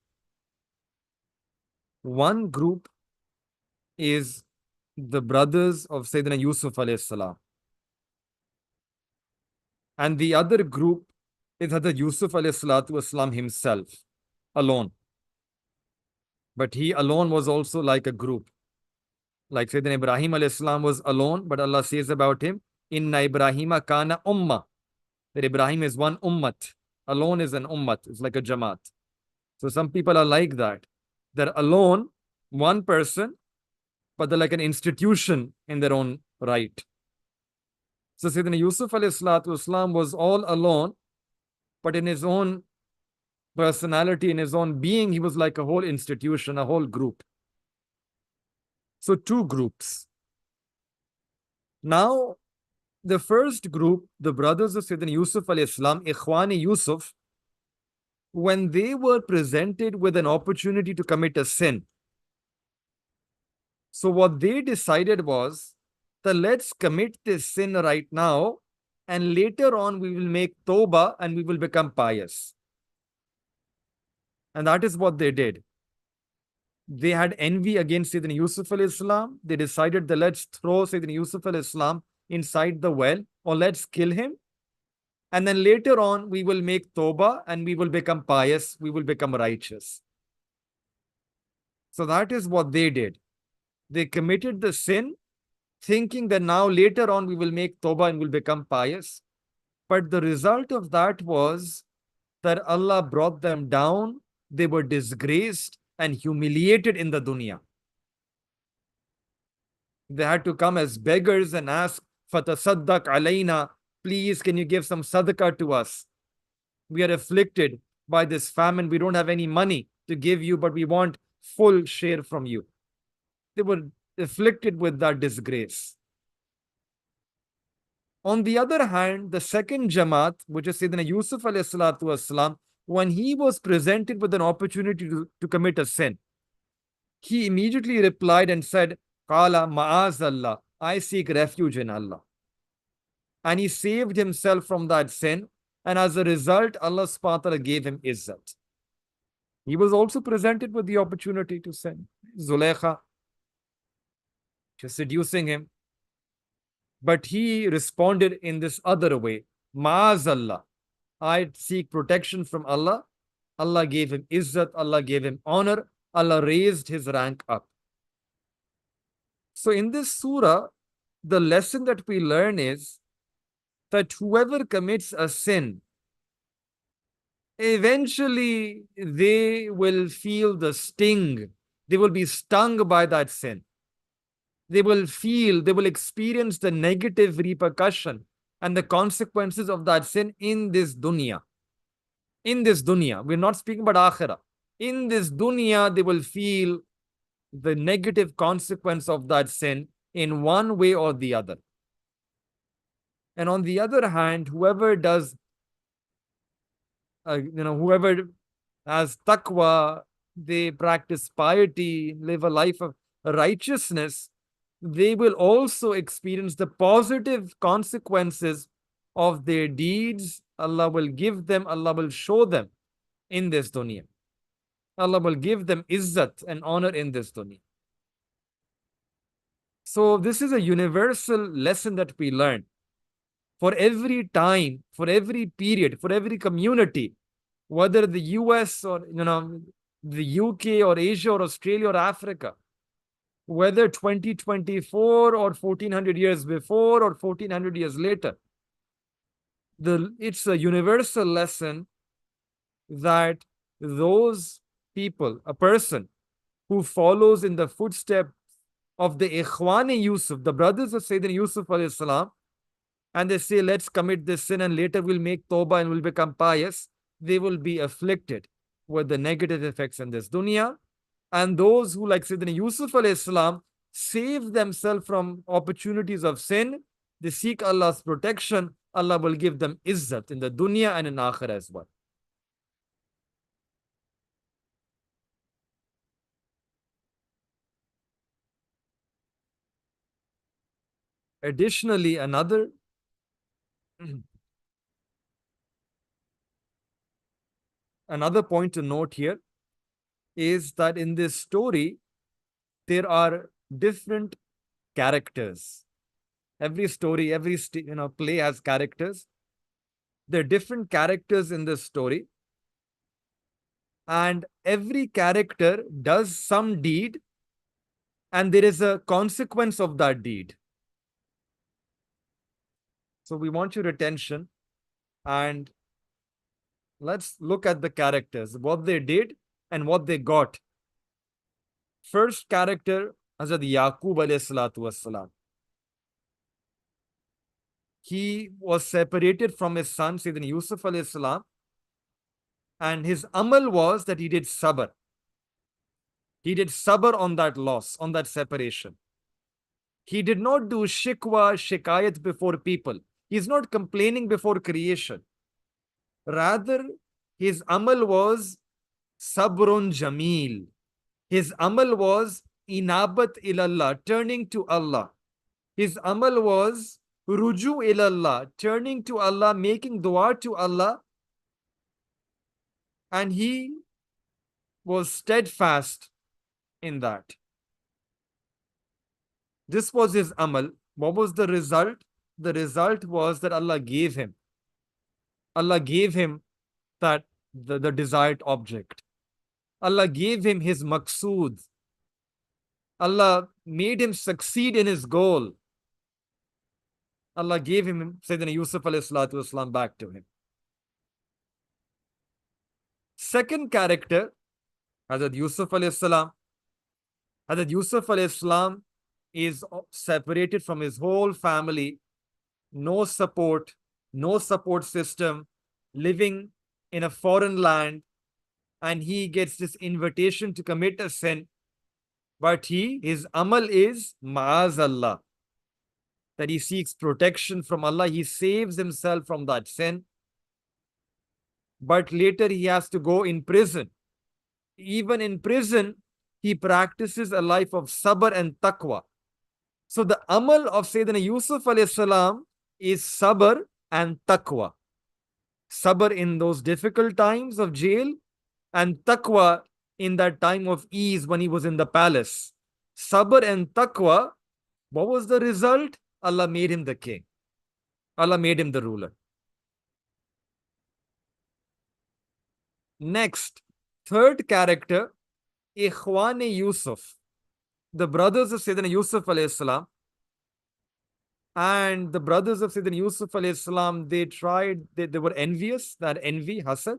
One group is the brothers of Sayyidina Yusuf alayhi salam. And the other group is Hazrat Yusuf alayhi salatu wasalam himself, alone. But he alone was also like a group. Like Sayyidina Ibrahim alayhi salam was alone, but Allah says about him, Inna Ibrahima kana ummah. That Ibrahim is one ummat. Alone is an ummat. It's like a jamaat. So some people are like that. They're alone, one person, but they're like an institution in their own right. So Sayyidina Yusuf alayhi salatu wasalam was all alone, but in his own personality, in his own being, he was like a whole institution, a whole group. So two groups. Now, the first group, the brothers of Sayyidina Yusuf alayhi salam, Ikhwani Yusuf, when they were presented with an opportunity to commit a sin, so what they decided was that let's commit this sin right now, and later on we will make tawbah and we will become pious. And that is what they did. They had envy against Sayyidina Yusuf alayhi salam. They decided that let's throw Sayyidina Yusuf alayhi salam inside the well, or let's kill him. And then later on, we will make tawbah and we will become pious, we will become righteous. So that is what they did. They committed the sin, thinking that now later on we will make tawbah and will become pious. But the result of that was that Allah brought them down. They were disgraced and humiliated in the dunya. They had to come as beggars and ask, Fatasaddaq alayna, please can you give some sadaqah to us? We are afflicted. by this famine. We don't have any money to give you, but we want full share from you. They were afflicted with that disgrace. On the other hand, the second Jamaat, which is Sayyidina Yusuf alayhi salatu wasalam, when he was presented with an opportunity to commit a sin, he immediately replied and said, Qala ma'azallah, I seek refuge in Allah. And he saved himself from that sin. And as a result, Allah subhanahu wa ta'ala gave him izzat. He was also presented with the opportunity to sin. Zulaykha, just seducing him. But he responded in this other way. Ma'azallah, I seek protection from Allah. Allah gave him izzat, Allah gave him honor, Allah raised his rank up. So in this surah, the lesson that we learn is that whoever commits a sin, eventually they will feel the sting. They will be stung by that sin. They will experience the negative repercussion and the consequences of that sin in this dunya. In this dunya, we're not speaking about akhirah. In this dunya, they will feel the negative consequence of that sin in one way or the other. And on the other hand, whoever does, whoever has taqwa, they practice piety, live a life of righteousness, they will also experience the positive consequences of their deeds. Allah will give them, Allah will show them in this dunya. Allah will give them izzat and honor in this dunya. So this is a universal lesson that we learn. For every time, for every period, for every community, whether the US or the UK or Asia or Australia or Africa, whether 2024 or 1400 years before or 1400 years later, it's a universal lesson that those people, a person who follows in the footsteps of the Ikhwani Yusuf, the brothers of Sayyidina Yusuf alayhi salam, and they say, let's commit this sin and later we'll make tawbah and we'll become pious, they will be afflicted with the negative effects in this dunya. And those who, like Sayyidina Yusuf alayhi salam, save themselves from opportunities of sin, they seek Allah's protection, Allah will give them izzat in the dunya and in akhirah as well. Additionally, another point to note here is that in this story, there are different characters. Every story, every play has characters. There are different characters in this story. And every character does some deed, and there is a consequence of that deed. So we want your attention, and let's look at the characters, what they did and what they got. First character, Hazrat Yaqub alayhi salatu wassalam. He was separated from his son, Sayyidina Yusuf alayhi salam, and his amal was that he did sabr. He did sabr on that loss, on that separation. He did not do shikwa, shikayat before people. He's not complaining before creation. Rather, his amal was sabrun jameel. His amal was inabat ilallah, turning to Allah. His amal was ruju ilallah, turning to Allah, making dua to Allah. And he was steadfast in that. This was his amal. What was the result? The result was that Allah gave him that the desired object. Allah gave him his maqsood. Allah made him succeed in his goal. Allah gave him Sayyidina Yusuf alayhi salatu wasalam back to him. Second character, Hazrat Yusuf alayhi salam. Hazrat Yusuf alayhi salam is separated from his whole family, no support system, living in a foreign land, and he gets this invitation to commit a sin, but his amal is ma'azallah, that he seeks protection from Allah, he saves himself from that sin, but later he has to go in prison. Even in prison, he practices a life of sabr and taqwa. So the amal of Sayyidina Yusuf alayhi salam is sabr and taqwa. Sabr in those difficult times of jail, and taqwa in that time of ease when he was in the palace. Sabr and taqwa, what was the result? Allah made him the king. Allah made him the ruler. Next, third character, Ikhwan Yusuf, the brothers of Sayyidina Yusuf alayhi salam. And the brothers of Sayyidina Yusuf alayhi salam, they were envious, that envy, hasad,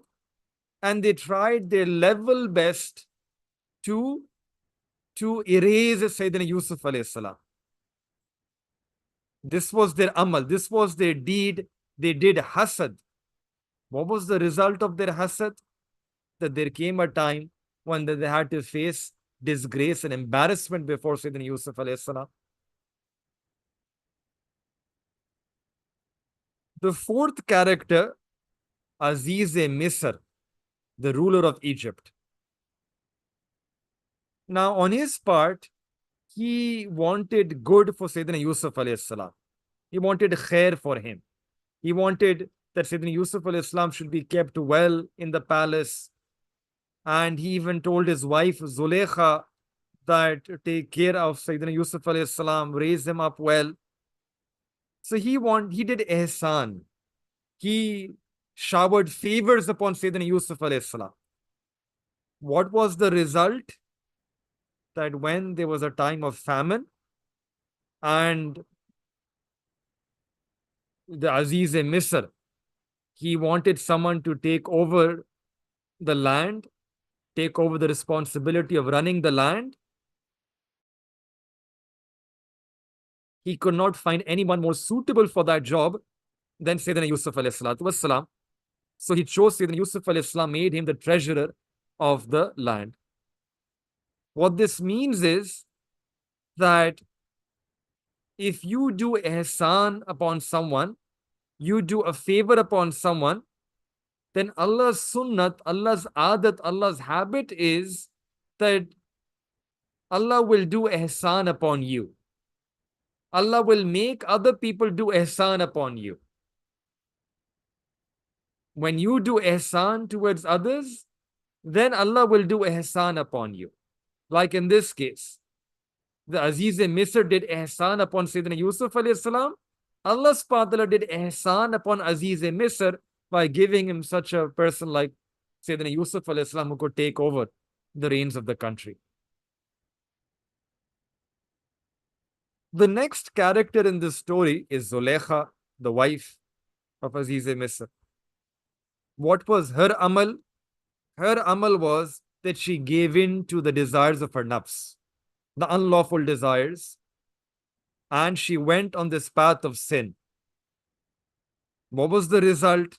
and they tried their level best to erase Sayyidina Yusuf alayhi salam. This was their amal, this was their deed. They did hasad. What was the result of their hasad? That there came a time when they had to face disgrace and embarrassment before Sayyidina Yusuf alayhi salam. The fourth character, Misr, the ruler of Egypt. Now, on his part, he wanted good for Sayyidina Yusuf alayhi salam. He wanted khair for him. He wanted that Sayyidina Yusuf alayhi salam should be kept well in the palace. And he even told his wife Zulekha that take care of Sayyidina Yusuf alayhi salam, raise him up well. So he did ihsan. He showered favors upon Sayyidina Yusuf alayhi salam. What was the result? That when there was a time of famine and the Misr, he wanted someone to take over the land, take over the responsibility of running the land. He could not find anyone more suitable for that job than Sayyidina Yusuf alayhi salatu wassalam. So he chose Sayyidina Yusuf alayhi salam, made him the treasurer of the land. What this means is that if you do ihsan upon someone, you do a favor upon someone, then Allah's sunnat, Allah's adat, Allah's habit is that Allah will do ihsan upon you. Allah will make other people do ihsan upon you. When you do ihsan towards others, then Allah will do ihsan upon you. Like in this case, the Aziz Misr did ihsan upon Sayyidina Yusuf alayhi salam. Allah subhanahu wa ta'ala did ihsan upon Aziz Misr by giving him such a person like Sayyidina Yusuf alayhi salam, who could take over the reins of the country. The next character in this story is Zulekha, the wife of Aziz Misr. What was her amal? Her amal was that she gave in to the desires of her nafs, the unlawful desires, and she went on this path of sin. What was the result?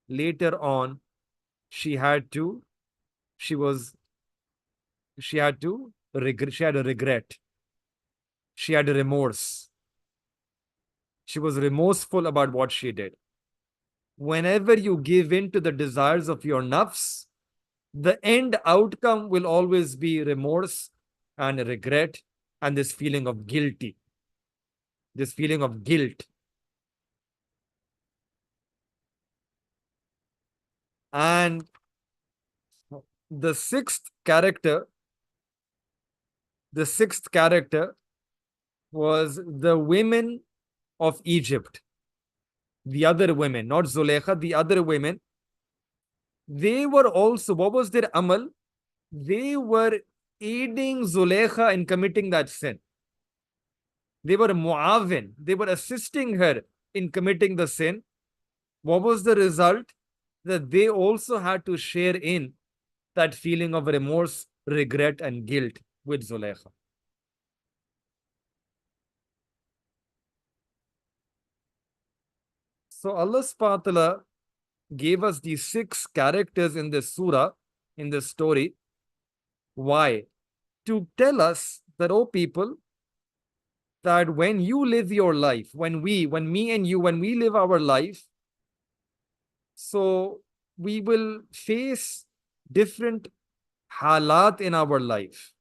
Later on, she had a regret. She had a remorse. She was remorseful about what she did. Whenever you give in to the desires of your nafs, the end outcome will always be remorse and regret and this feeling of guilty, this feeling of guilt. And the sixth character was the women of Egypt. The other women, not Zulekha, the other women. They were also, what was their amal? They were aiding Zulekha in committing that sin. They were mu'awin. They were assisting her in committing the sin. What was the result? That they also had to share in that feeling of remorse, regret, and guilt with Zulekha. So Allah subhanahu wa ta'ala gave us these 6 characters in this surah, in this story. Why? To tell us that, oh people, that when you live your life, when me and you, when we live our life, so we will face different halat in our life.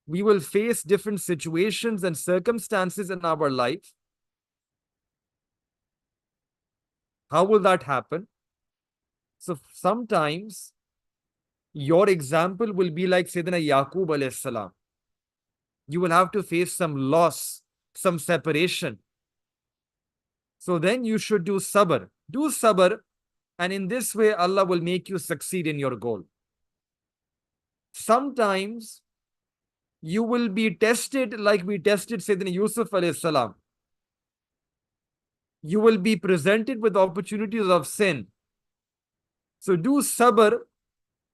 We will face different situations and circumstances in our life. How will that happen? So sometimes your example will be like Sayyidina Yaqub alayhi salam. You will have to face some loss, some separation. So then you should do sabr. Do sabr, and in this way, Allah will make you succeed in your goal. Sometimes you will be tested like we tested Sayyidina Yusuf alayhi salam. You will be presented with opportunities of sin. So do sabr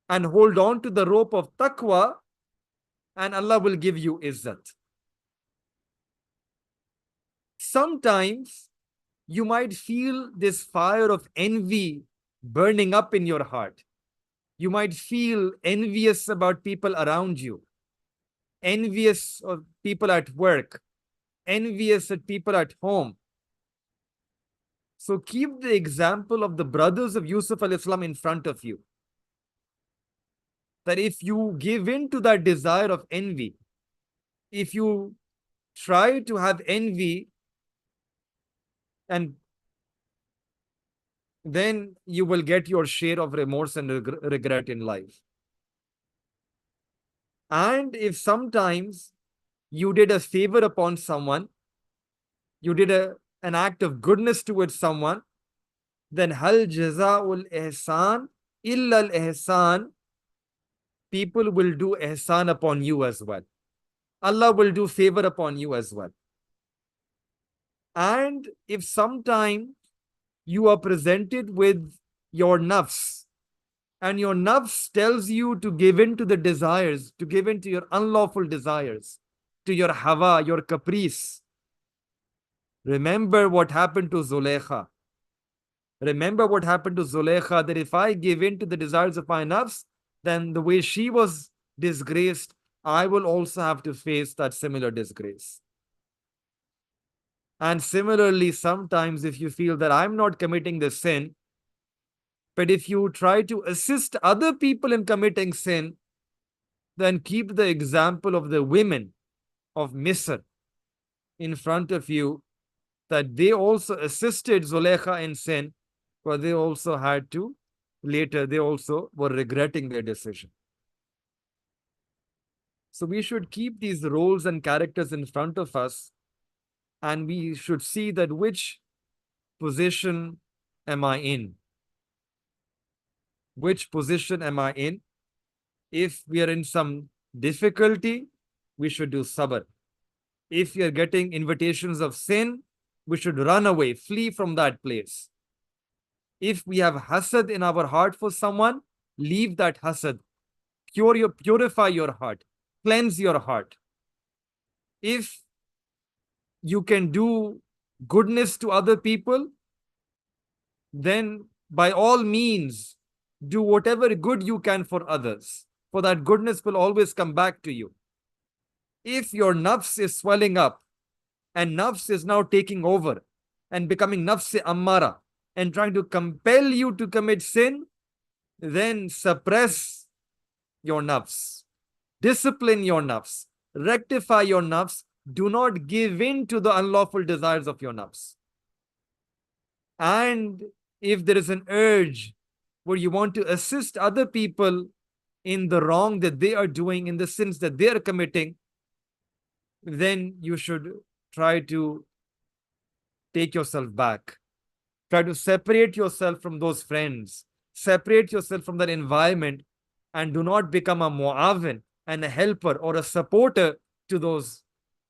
and hold on to the rope of taqwa, and Allah will give you izzat. Sometimes you might feel this fire of envy burning up in your heart. You might feel envious about people around you, envious of people at work, envious at people at home. So keep the example of the brothers of Yusuf alayhi salam in front of you. That if you give in to that desire of envy, if you try to have envy, and then you will get your share of remorse and regret in life. And if sometimes you did a favor upon someone, you did an act of goodness towards someone, then hal jazaul ihsan illa al ihsan, people will do ihsan upon you as well. Allah will do favor upon you as well. And if sometime you are presented with your nafs, and your nafs tells you to give in to the desires, to give in to your unlawful desires, to your hawa, your caprice, remember what happened to Zulaykha. Remember what happened to Zulaykha, that if I give in to the desires of my nafs, then the way she was disgraced, I will also have to face that similar disgrace. And similarly, sometimes if you feel that I'm not committing the sin, but if you try to assist other people in committing sin, then keep the example of the women of Misr in front of you, that they also assisted Zulaykha in sin, but they also had to, later, they also were regretting their decision. So we should keep these roles and characters in front of us, and we should see that which position am I in? Which position am I in? If we are in some difficulty, we should do sabr. If we are getting invitations of sin, we should run away, flee from that place. If we have hasad in our heart for someone, leave that hasad. Purify your heart, cleanse your heart. If you can do goodness to other people, then by all means, do whatever good you can for others, for that goodness will always come back to you. If your nafs is swelling up and nafs is now taking over and becoming nafs ammara and trying to compel you to commit sin, then suppress your nafs, discipline your nafs, rectify your nafs. Do not give in to the unlawful desires of your nafs. And if there is an urge where you want to assist other people in the wrong that they are doing, in the sins that they are committing, then you should try to take yourself back. Try to separate yourself from those friends, separate yourself from that environment, and do not become a mu'awin and a helper or a supporter to those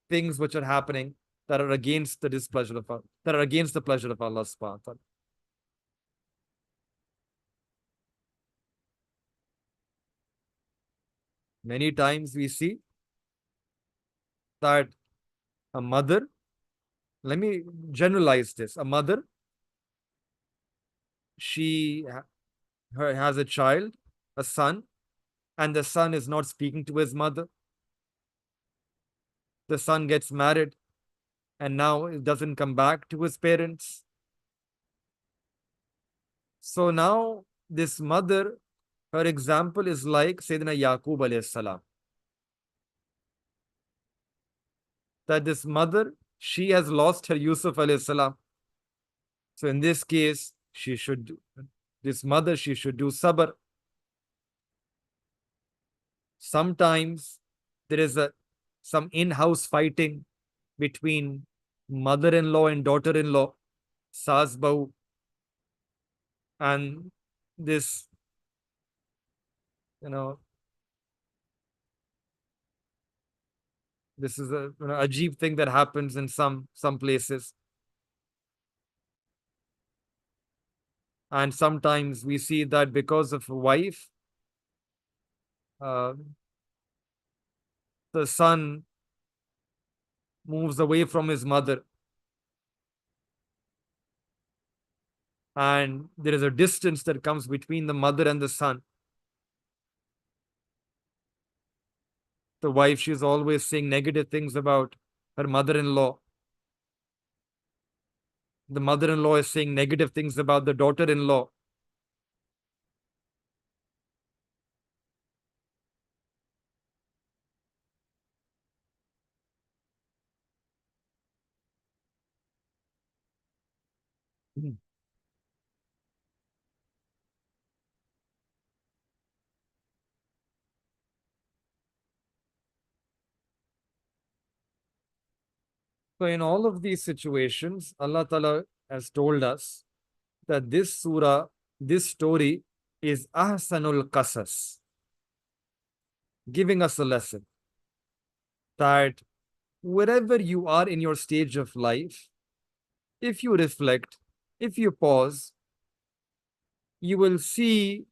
things which are happening that are against the displeasure of Allah, that are against the pleasure of Allah subhanahu wa ta'ala. Many times we see that a mother, let me generalize this, a mother she has a child, a son, and the son is not speaking to his mother. The son gets married and now it doesn't come back to his parents. So now this mother, her example is like Sayyidina Yaqub alayhi salam. That this mother, she has lost her Yusuf alayhi salam. So in this case, this mother, she should do sabr. Sometimes there is some in-house fighting between mother-in-law and daughter-in-law, saas bahu, and this, you know, this is a ajib thing that happens in some places. And sometimes we see that because of a wife, uh, the son moves away from his mother, and there is a distance that comes between the mother and the son. The wife, she's always saying negative things about her mother-in-law. The mother-in-law is saying negative things about the daughter-in-law. So in all of these situations, Allah Ta'ala has told us that this surah, this story is Ahsanul Qasas, giving us a lesson that wherever you are in your stage of life, if you reflect, if you pause, you will see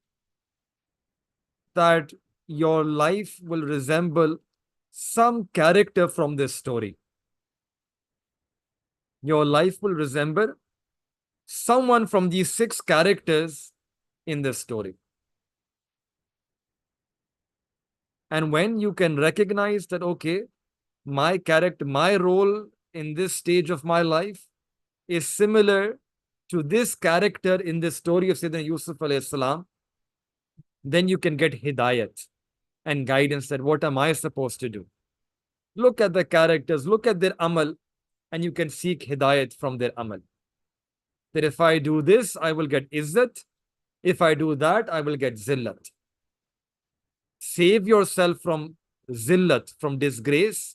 that your life will resemble some character from this story. Your life will resemble someone from these 6 characters in this story. And when you can recognize that, okay, my character, my role in this stage of my life is similar to this character in the story of Sayyidina Yusuf alayhi salam, then you can get hidayat and guidance that what am I supposed to do? Look at the characters, look at their amal, and you can seek hidayat from their amal. That if I do this, I will get izzat. If I do that, I will get zillat. Save yourself from zillat, from disgrace,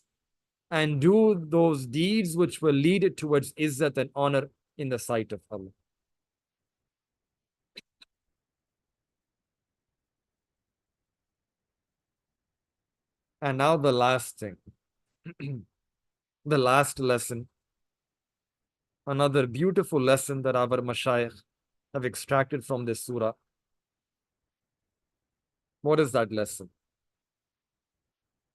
and do those deeds which will lead towards izzat and honor in the sight of Allah. And now the last thing, the last lesson, another beautiful lesson that our mashayikh have extracted from this surah. What is that lesson?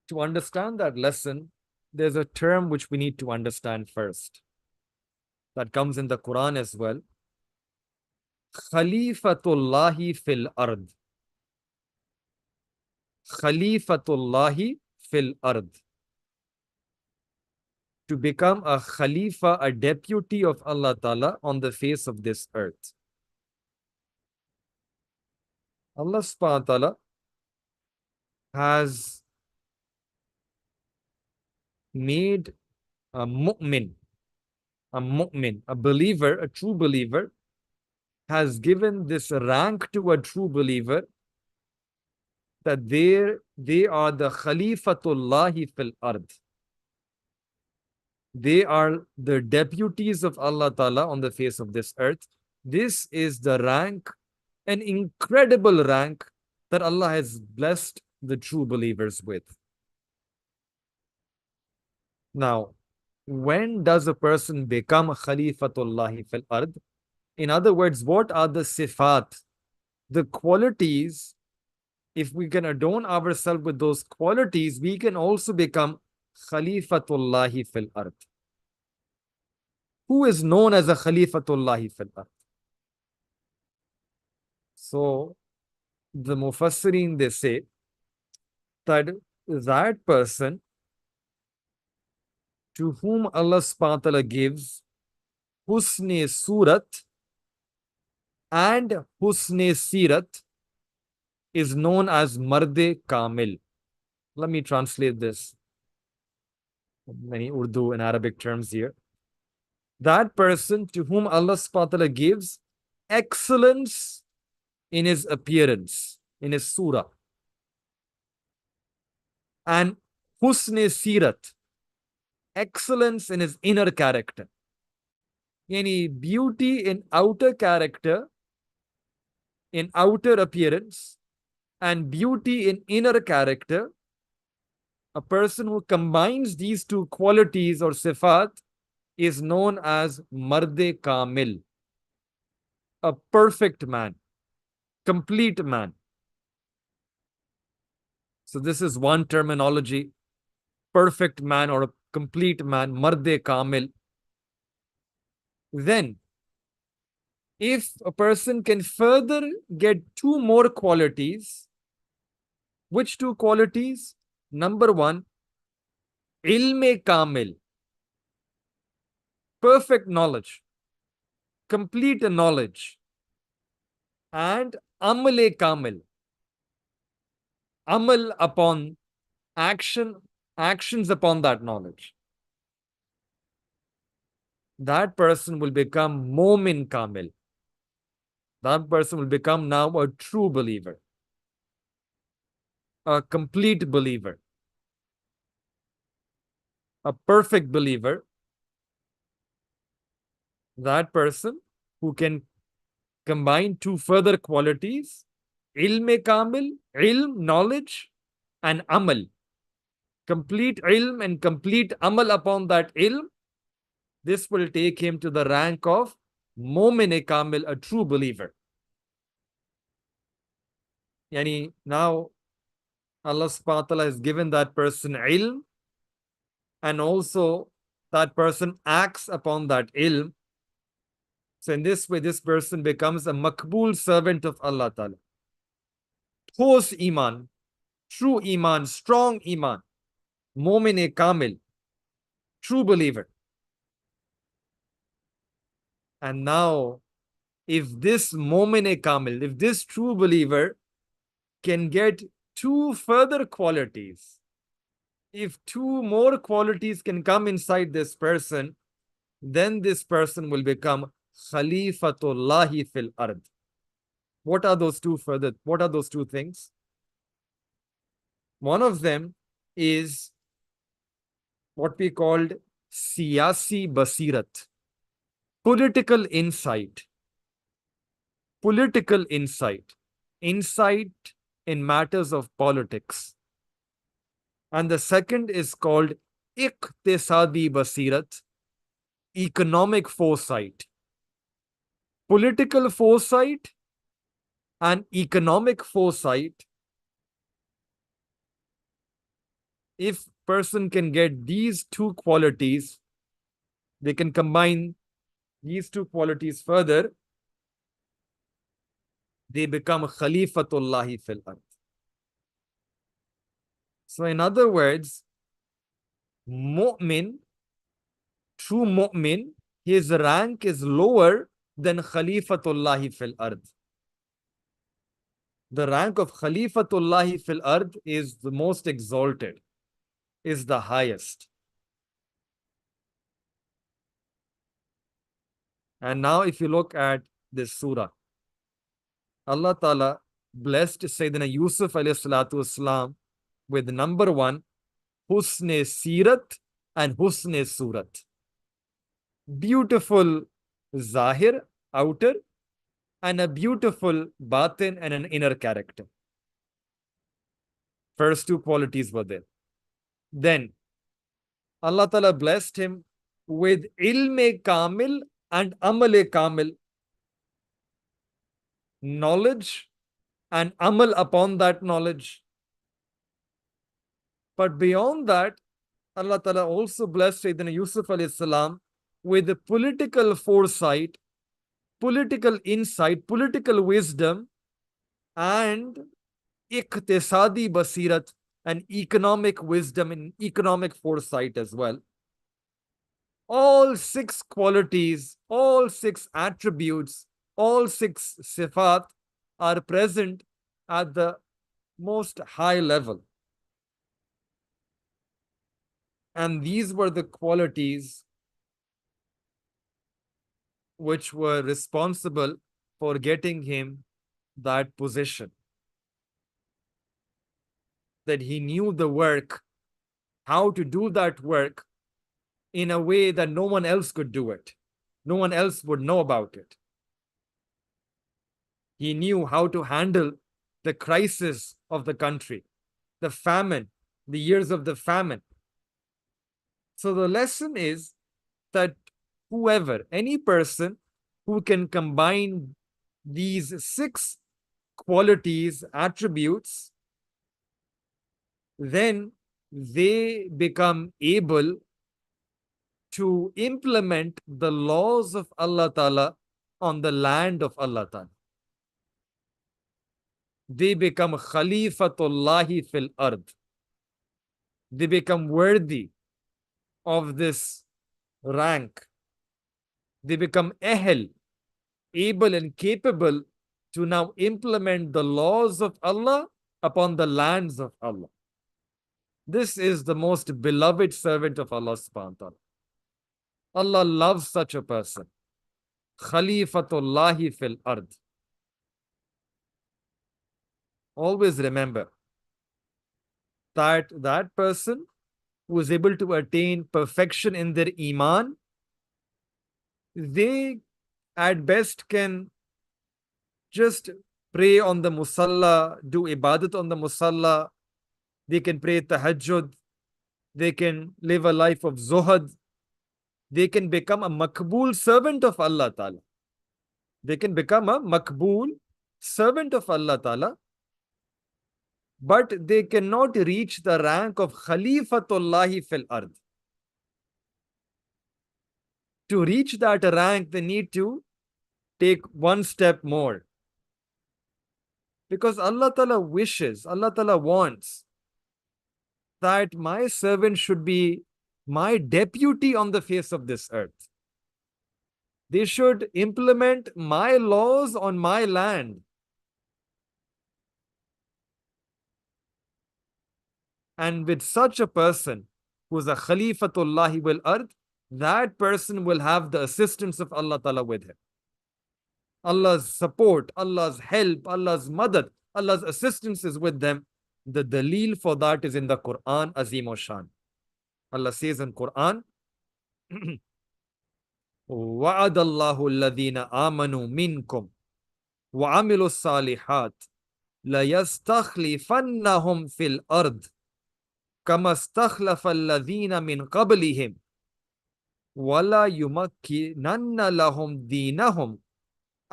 To understand that lesson, there's a term which we need to understand first. That comes in the Quran as well. Khalifatullahi fil ard. Khalifatullahi fil ard. To become a Khalifa, a deputy of Allah Ta'ala on the face of this earth. Allah subhanahu wa ta'ala has made a mu'min, a believer, a true believer, has given this rank to a true believer that they are the Khalifatullahi fil ard. They are the deputies of Allah Ta'ala on the face of this earth. This is the rank, an incredible rank that Allah has blessed the true believers with. Now, when does a person become Khalifatullahi fil ard? In other words, what are the sifat, the qualities? If we can adorn ourselves with those qualities, we can also become Khalifatullahi fil ard. Who is known as a Khalifatullahi fil ard? So the Mufassirin, they say that that person to whom Allah subhanahu wa ta'ala gives Husne Surat and Husne Sirat is known as Marde Kamil. Let me translate this. Many Urdu and Arabic terms here. That person to whom Allah subhanahu wa ta'ala gives excellence in his appearance, in his surah, and Husne Sirat, excellence in his inner character. Any beauty in outer character, in outer appearance, and beauty in inner character. A person who combines these two qualities or sifat is known as Marde Kamil, a perfect man, complete man. So this is one terminology, perfect man or a complete man, Marde Kamil. Then, if a person can further get two more qualities, which two qualities? Number one, Ilme Kamil, perfect knowledge, complete knowledge, and Amale Kamil, amal upon actions upon that knowledge. That person will become Momin Kamil. That person will become now a true believer, a complete believer, a perfect believer. That person who can combine two further qualities, Ilme Kamil, ilm, knowledge, and amal. Complete ilm and complete amal upon that ilm. This will take him to the rank of Momin Kamil, a true believer. Yani now Allah subhanahu wa ta'ala has given that person ilm, and also that person acts upon that ilm. So in this way, this person becomes a makbul servant of Allah ta'ala. ठोस iman, true iman, strong iman, Momin Kamil, true believer. And now, if this Momin Kamil, if this true believer can get two further qualities, if two more qualities can come inside this person, then this person will become Khalifatullahi fil ard. What are those two things? One of them is what we called Siyasi Basirat, political insight. Political insight in matters of politics. And the second is called Iqtisadi Basirat, economic foresight. Political foresight and economic foresight. If person can get these two qualities, they can combine these two qualities further, they become Khalifatullahi fil ard. So in other words, Mu'min, true Mu'min, his rank is lower than Khalifatullahi fil ard. The rank of Khalifatullahi fil ard is the most exalted, is the highest. And now if you look at this surah, Allah Ta'ala blessed Sayyidina Yusuf alayhi salatu wasalam with number one, Husne Sirat and Husne Surat. Beautiful Zahir, outer, and a beautiful Batin and an inner character. First two qualities were there. Then Allah Ta'ala blessed him with Ilme Kamil and Amale Kamil, knowledge and amal upon that knowledge. But beyond that, Allah Ta'ala also blessed Sayyidina Yusuf alayhi salam with the political foresight, political insight, political wisdom and iqtisadi basirat, and economic wisdom and economic foresight as well. All six qualities, all six attributes, all six sifat are present at the most high level. And these were the qualities which were responsible for getting him that position. That he knew the work, how to do that work in a way that no one else could do it. No one else would know about it. He knew how to handle the crisis of the country, the famine, the years of the famine. So the lesson is that whoever, any person who can combine these six qualities, attributes, then they become able to implement the laws of Allah Ta'ala on the land of Allah Ta'ala. They become Khalifatullahi fil ard. They become worthy of this rank. They become ahl, able and capable to now implement the laws of Allah upon the lands of Allah. This is the most beloved servant of Allah subhanahu wa ta'ala. Allah loves such a person. Khalifatullahi fil ard. Always remember that that person who is able to attain perfection in their iman, they at best can just pray on the musalla, do ibadat on the musalla, they can pray tahajjud, they can live a life of zuhad, they can become a makbul servant of Allah Ta'ala. They can become a makbul servant of Allah Ta'ala, but they cannot reach the rank of Khalifatullahi fil ard. To reach that rank, they need to take one step more. Because Allah Ta'ala wishes, Allah Ta'ala wants that my servant should be my deputy on the face of this earth. They should implement my laws on my land. And with such a person who is a Khalifatullahi wal ard, that person will have the assistance of Allah Ta'ala with him. Allah's support, Allah's help, Allah's madad, Allah's assistance is with them. The dalil for that is in the Quran, Azim o Shan. Allah says in Quran, وَعَدَ اللَّهُ الَّذِينَ آمَنُوا مِنْكُمْ وَعَمِلُوا الصَّالِحَاتِ لَيَسْتَخْلِفَنَّهُمْ فِي الْأَرْضِ كَمَا اسْتَخْلَفَ الَّذِينَ مِنْ قَبْلِهِمْ وَلَا يُمَكِّنَنَّ لَهُمْ دِينَهُمْ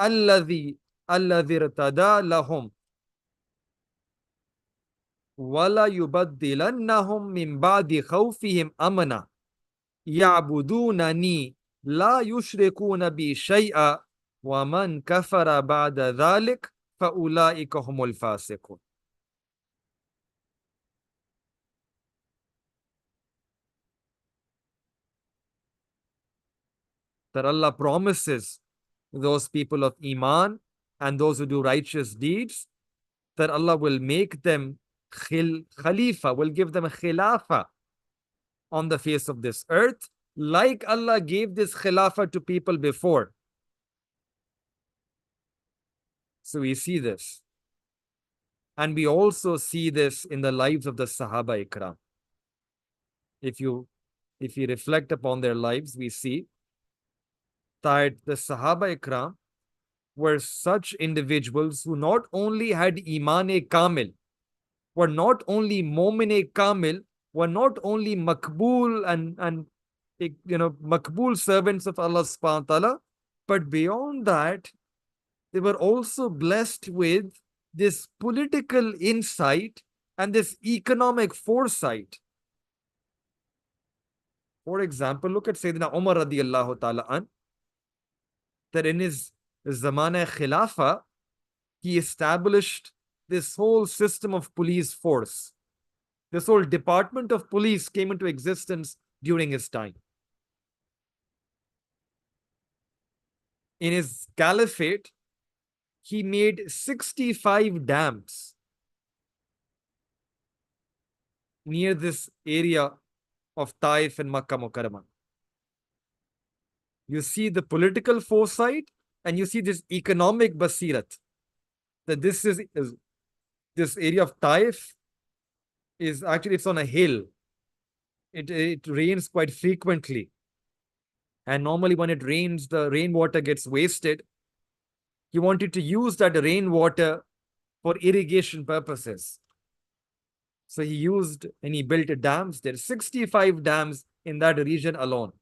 الَّذِي ارْتَدَى لَهُمْ وَلَا يُبَدِّلَنَّهُمْ مِنْ بَعْدِ خَوْفِهِمْ أَمْنًا يَعْبُدُونَنِي لَا يُشْرِكُونَ بِي شَيْئًا وَمَنْ كَفَرَ بَعْدَ ذَلِكَ فَأُولَئِكَ هُمُ الْفَاسِقُونَ. That Allah promises those people of Iman and those who do righteous deeds, that Allah will make them Khalifa, will give them a Khilafa on the face of this earth, like Allah gave this Khilafa to people before. So we see this. And we also see this in the lives of the Sahaba Ikram. If you reflect upon their lives, we see that the Sahaba Ikram were such individuals who not only had Iman-e Kamil, were not only Mu'min-e Kamil, were not only Makbul and Makbul servants of Allah subhanahu wa ta'ala, but beyond that, they were also blessed with this political insight and this economic foresight. For example, look at Sayyidina Umar radiallahu ta'ala an, that in his Zamana Khilafa, he established this whole system of police force. This whole department of police came into existence during his time. In his caliphate, he made 65 dams near this area of Taif and Makkah Mukarramah. You see the political foresight and you see this economic basirat. That this area of Taif is actually it's on a hill. It rains quite frequently. And normally when it rains, the rainwater gets wasted. He wanted to use that rainwater for irrigation purposes. So he used and he built dams. There are 65 dams in that region alone.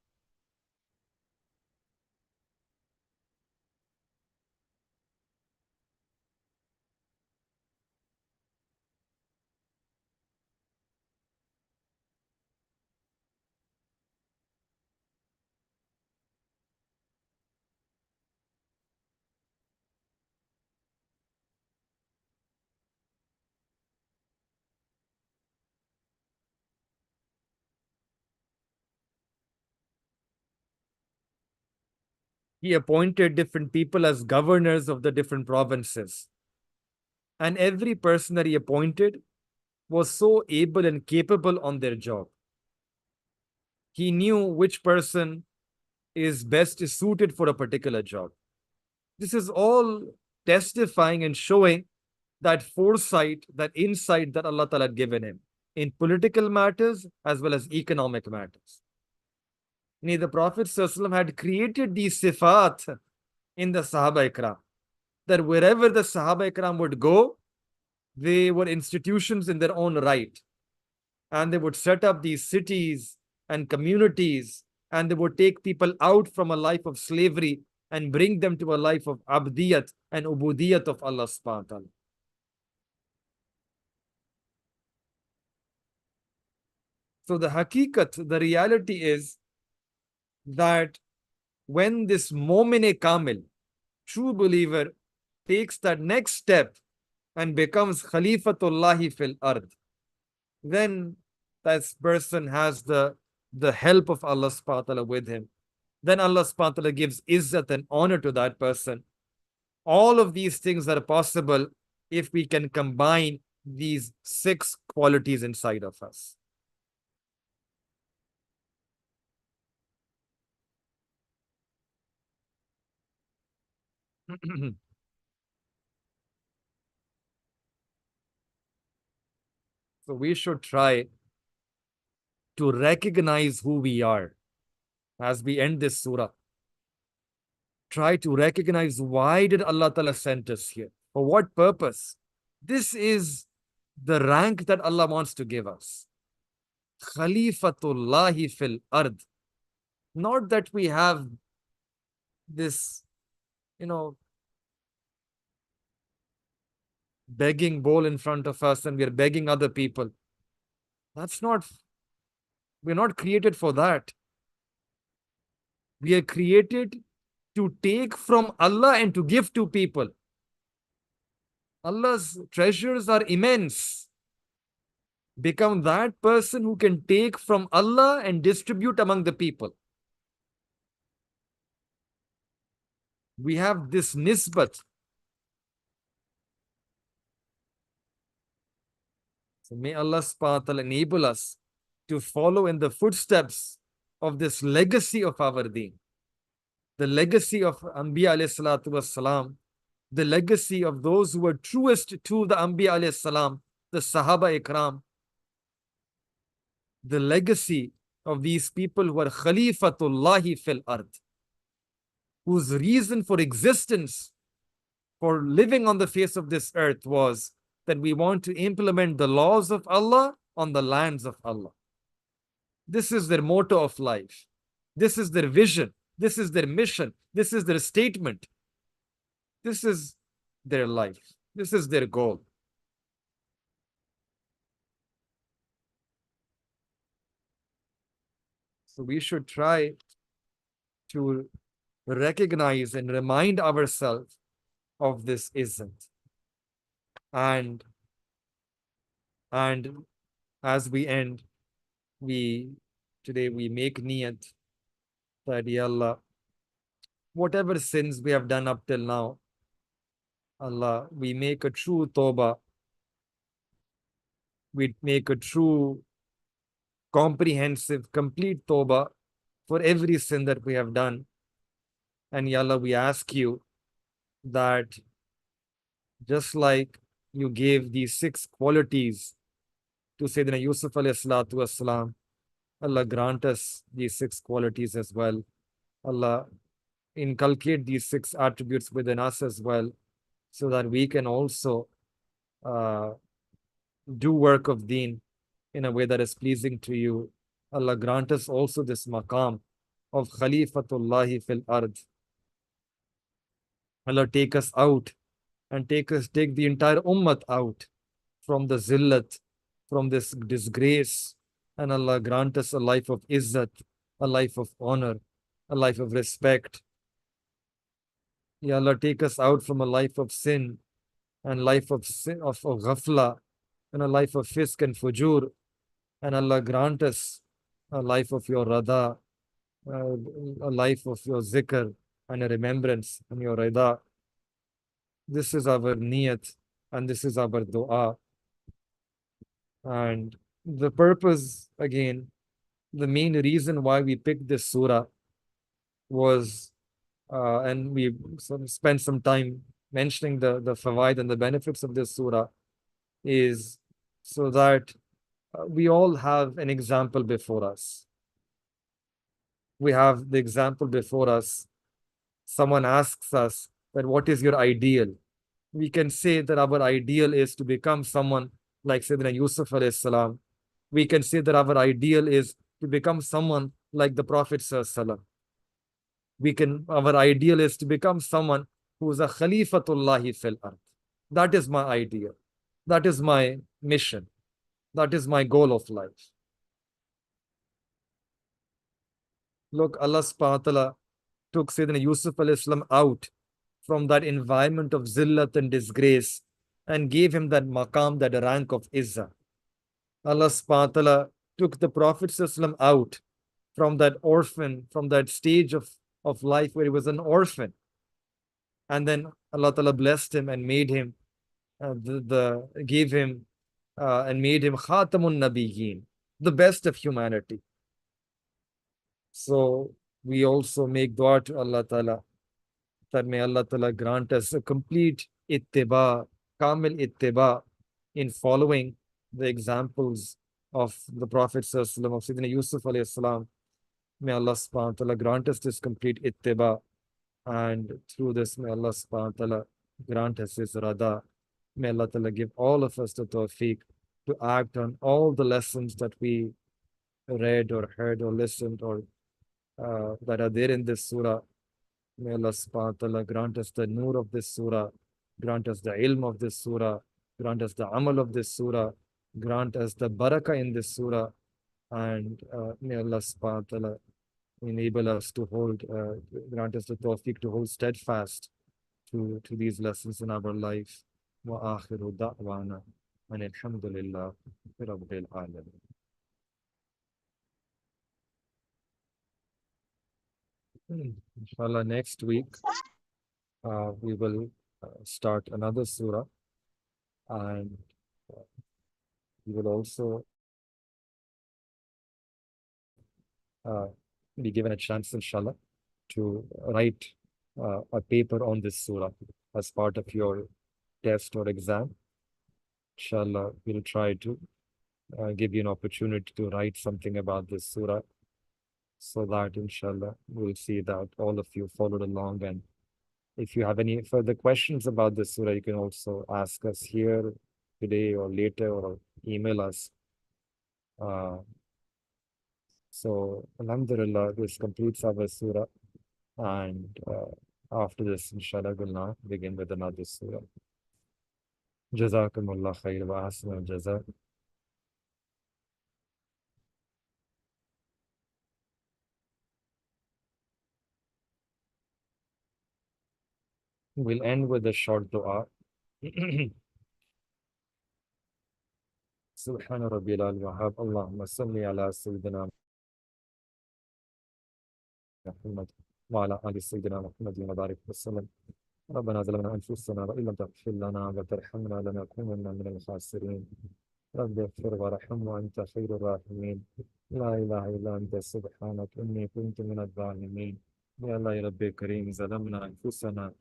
He appointed different people as governors of the different provinces. And every person that he appointed was so able and capable on their job. He knew which person is best suited for a particular job. This is all testifying and showing that foresight, that insight that Allah Ta'ala had given him in political matters as well as economic matters. The Prophet ﷺ had created these sifat in the Sahaba Ikram, that wherever the Sahaba Ikram would go, they were institutions in their own right. And they would set up these cities and communities, and they would take people out from a life of slavery and bring them to a life of abdiyat and ubudiyat of Allah subhanahu wa ta'ala. So the hakikat, the reality is that when this mu'min kamil, true believer, takes that next step and becomes Khalifatullahi fil ard, then that person has the help of Allah subhanahu wa ta'ala with him. Then Allah subhanahu wa ta'ala gives izzat and honor to that person. All of these things are possible if we can combine these 6 qualities inside of us. So we should try to recognize who we are as we end this surah. Try to recognize why did Allah Ta'ala send us here? For what purpose? This is the rank that Allah wants to give us. Khalifatullahi fil ard. Not that we have this, begging bowl in front of us and we're begging other people. We're not created for that. We are created to take from Allah and to give to people. Allah's treasures are immense. Become that person who can take from Allah and distribute among the people. We have this nisbat. So may Allah subhanahu wa ta'ala enable us to follow in the footsteps of this legacy of our deen. The legacy of Anbiya alayhi salatu wassalam, the legacy of those who were truest to the Anbiya alayhi salam, the Sahaba Ikram, the legacy of these people who are Khalifatullahi fil ard, whose reason for existence, for living on the face of this earth was that we want to implement the laws of Allah on the lands of Allah. This is their motto of life. This is their vision. This is their mission. This is their statement. This is their life. This is their goal. So we should try to recognize and remind ourselves of this isn't. And and as we end, we today we make niyat that, Ya Allah, whatever sins we have done up till now, Allah, we make a true tawbah, we make a true, comprehensive, complete tawbah for every sin that we have done. And Ya Allah, we ask you that just like you gave these 6 qualities to Sayyidina Yusuf alayhi salatu wasalam, Allah grant us these 6 qualities as well. Allah inculcate these 6 attributes within us as well, so that we can also uh, do work of deen in a way that is pleasing to you. Allah grant us also this maqam of Khalifatullahi fil ard. Allah take us out and take the entire ummat out from the zillat, from this disgrace. And Allah grant us a life of izzat, a life of honor, a life of respect. Ya Allah, take us out from a life of sin and life of sin, of ghafla, and a life of fisk and fujur. And Allah grant us a life of your rada, a life of your zikr and a remembrance and your rida. This is our niyat and this is our dua. And the purpose, again, the main reason why we picked this surah was, and we sort of spent some time mentioning the fawaid and the benefits of this surah, is so that we all have an example before us. We have the example before us. Someone asks us that what is your ideal? We can say that our ideal is to become someone like Sayyidina Yusuf alayhi salam. We can say that our ideal is to become someone like the Prophet sallallahu. Our ideal is to become someone who is a Khalifatullahi fil ard. That is my ideal. That is my mission. That is my goal of life. Look, Allah subhanahu wa ta'ala took Sayyidina Yusuf alayhi salam out from that environment of zillat and disgrace and gave him that maqam, that rank of izzah. Allah subhanahu wa ta'ala took the Prophet sallallahu out from that orphan, from that stage of life where he was an orphan. And then Allah ta'ala blessed him and made him, gave him and made him Khatamun Nabiyyin, the best of humanity. So we also make dua to Allah ta'ala that may Allah ta'ala grant us a complete ittiba, kamil ittiba, in following the examples of the Prophet sallallahu of Sayyidina Yusuf alayhi salam. May Allah subhanahu wa ta'ala grant us this complete ittiba, and through this may Allah subhanahu wa ta'ala grant us his rada. May Allah ta'ala give all of us the tawfiq to act on all the lessons that we read or heard or listened or that are there in this surah. May Allah subhanahu wa ta'ala grant us the nur of this surah, grant us the ilm of this surah, grant us the amal of this surah, grant us the barakah in this surah, and may Allah subhanahu wa ta'ala enable us to hold, grant us the tawfiq to hold steadfast to these lessons in our life. Wa akhiru da'wana and alhamdulillah rabbil alamin. Inshallah, next week we will start another surah, and we will also be given a chance, inshallah, to write a paper on this surah as part of your test or exam. Inshallah, we'll try to give you an opportunity to write something about this surah, so that inshallah we'll see that all of you followed along. And if you have any further questions about this surah, you can also ask us here today or later, or email us. So alhamdulillah, this completes our surah, and after this inshallah we'll now begin with another surah. Jazakumullah khair wa ahsanal jazak. We'll end with a short dua. سبحان ربي الوهاب اللهم صل على سيدنا محمد وعلى آل سيدنا محمد وبارك وسلم ربنا ظلمنا أنفسنا وإن لم تغفر لنا وترحمنا لنكونن من الخاسرين رب اغفر وارحم وأنت خير الراحمين لا إله إلا أنت سبحانك إني كنت من الظالمين يا الله يا رب كريم ظلمنا أنفسنا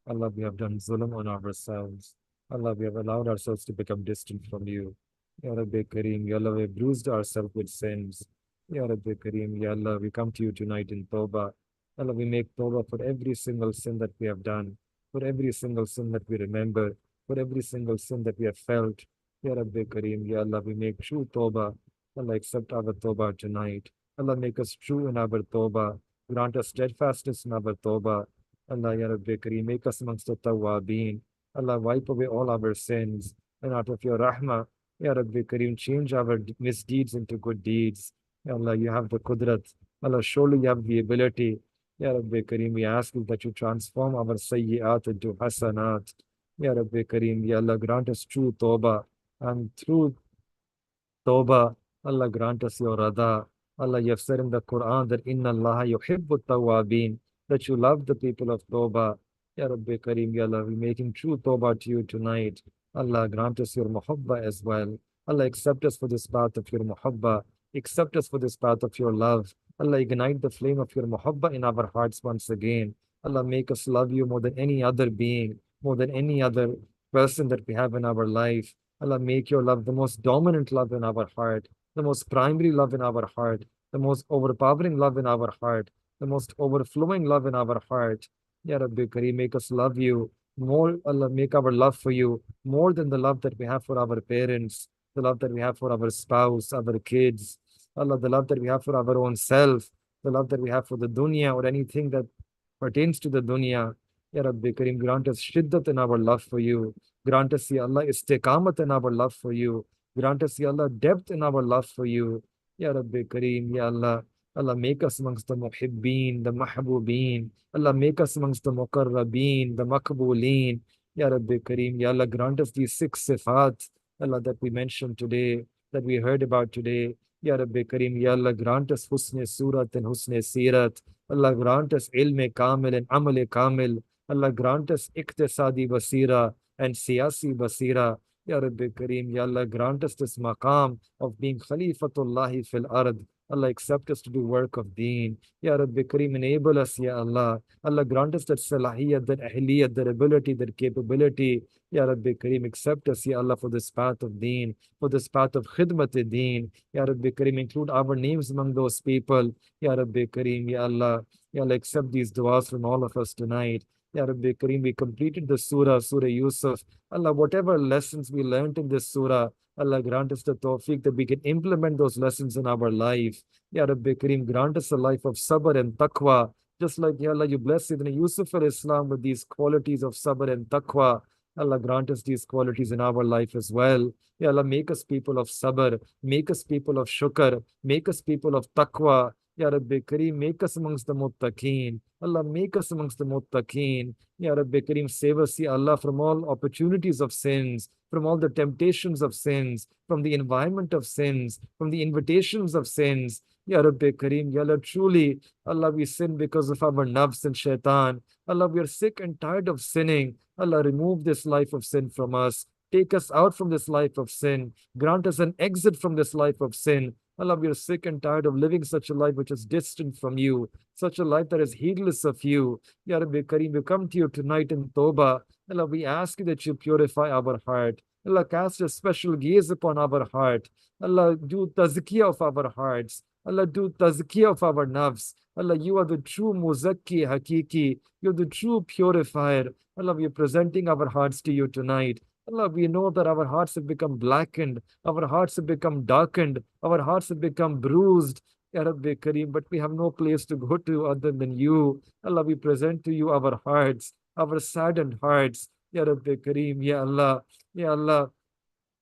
Allah, we have done zulm on ourselves. Allah, we have allowed ourselves to become distant from you. Ya Rabbi Kareem, Ya Allah, we have bruised ourselves with sins. Ya Rabbi Kareem, Ya Allah, we come to you tonight in Tawbah. Allah, we make Tawbah for every single sin that we have done, for every single sin that we remember, for every single sin that we have felt. Ya Rabbi Kareem, Ya Allah, we make true Tawbah. Allah, accept our Tawbah tonight. Allah, make us true in our Tawbah. Grant us steadfastness in our Tawbah. Allah, Ya Rabbi Kareem, make us amongst the Tawwabeen. Allah, wipe away all our sins. And out of your rahmah, Ya Rabbi Kareem, change our misdeeds into good deeds. Ya Allah, you have the Qudrat. Allah, surely you have the ability. Ya Rabbi Kareem, we ask you that you transform our sayyi'at into hasanat. Ya Rabbi Kareem, Ya Allah, grant us true tawbah. And through Tawbah, Allah grant us your rada. Allah, you have said in the Quran that Inna Allah yuhibbu tawabin, that you love the people of Tawbah. Ya Rabbi Kareem, Ya Allah, we're making true Tawbah to you tonight. Allah, grant us your muhabba as well. Allah, accept us for this path of your muhabba. Accept us for this path of your love. Allah, ignite the flame of your muhabba in our hearts once again. Allah, make us love you more than any other being, more than any other person that we have in our life. Allah, make your love the most dominant love in our heart, the most primary love in our heart, the most overpowering love in our heart, the most overflowing love in our heart. Ya Rabbi Kareem, make us love you more. Allah, make our love for you more than the love that we have for our parents, the love that we have for our spouse, our kids. Allah, the love that we have for our own self, the love that we have for the dunya or anything that pertains to the dunya. Ya Rabbi Kareem, grant us shiddat in our love for you. Grant us, Ya Allah, istiqamat in our love for you. Grant us, Ya Allah, depth in our love for you. Ya Rabbi Kareem, Ya Allah. Allah, make us amongst the muhibbeen, the mahbubeen. Allah, make us amongst the muqarrabeen, the makbooleen. Ya Rabbi Kareem, Ya Allah, grant us these 6 sifat, Allah, that we mentioned today, that we heard about today. Ya Rabbi Kareem, Ya Allah, grant us husn surat and husn sirat. Allah, grant us ilm kamil and amal kamil. Allah, grant us iqtisadi basira and siyasi basira. Ya Rabbi Kareem, Ya Allah, grant us this maqam of being Khalifatullahi fil ard. Allah, accept us to do work of deen. Ya Rabbi Kareem, enable us, Ya Allah. Allah, grant us that salahiyat, that ahliyat, that ability, that capability. Ya Rabbi Kareem, accept us, Ya Allah, for this path of deen, for this path of khidmat deen. Ya Rabbi Kareem, include our names among those people. Ya Rabbi Kareem, Ya Allah. Ya Allah, accept these du'as from all of us tonight. Ya Rabbi Kareem, we completed the surah, Surah Yusuf. Allah, whatever lessons we learned in this surah, Allah, grant us the tawfiq that we can implement those lessons in our life. Ya Rabbi Kareem, grant us a life of sabr and taqwa. Just like, Ya Allah, you bless Sayyidina Yusuf al-Islam with these qualities of sabr and taqwa. Allah, grant us these qualities in our life as well. Ya Allah, make us people of sabr, make us people of shukr, make us people of taqwa. Ya Rabbi Kareem, make us amongst the muttaqeen. Allah, make us amongst the muttaqeen. Ya Rabbi Kareem, save us, Ya Allah, from all opportunities of sins, from all the temptations of sins, from the environment of sins, from the invitations of sins. Ya Rabbi Kareem, Ya Allah, truly, Allah, we sin because of our nafs and shaitan. Allah, we are sick and tired of sinning. Allah, remove this life of sin from us. Take us out from this life of sin. Grant us an exit from this life of sin. Allah, we are sick and tired of living such a life which is distant from you, such a life that is heedless of you. Ya Rabbi Kareem, we come to you tonight in Tawbah. Allah, we ask you that you purify our heart. Allah, cast a special gaze upon our heart. Allah, do tazkiyah of our hearts. Allah, do tazkiyah of our nafs. Allah, you are the true muzakki hakiki. You're the true purifier. Allah, we are presenting our hearts to you tonight. Allah, we know that our hearts have become blackened, our hearts have become darkened, our hearts have become bruised. Ya Rabbi Kareem, but we have no place to go to other than you. Allah, we present to you our hearts, our saddened hearts. Ya Rabbi Kareem, Ya Allah, Ya Allah,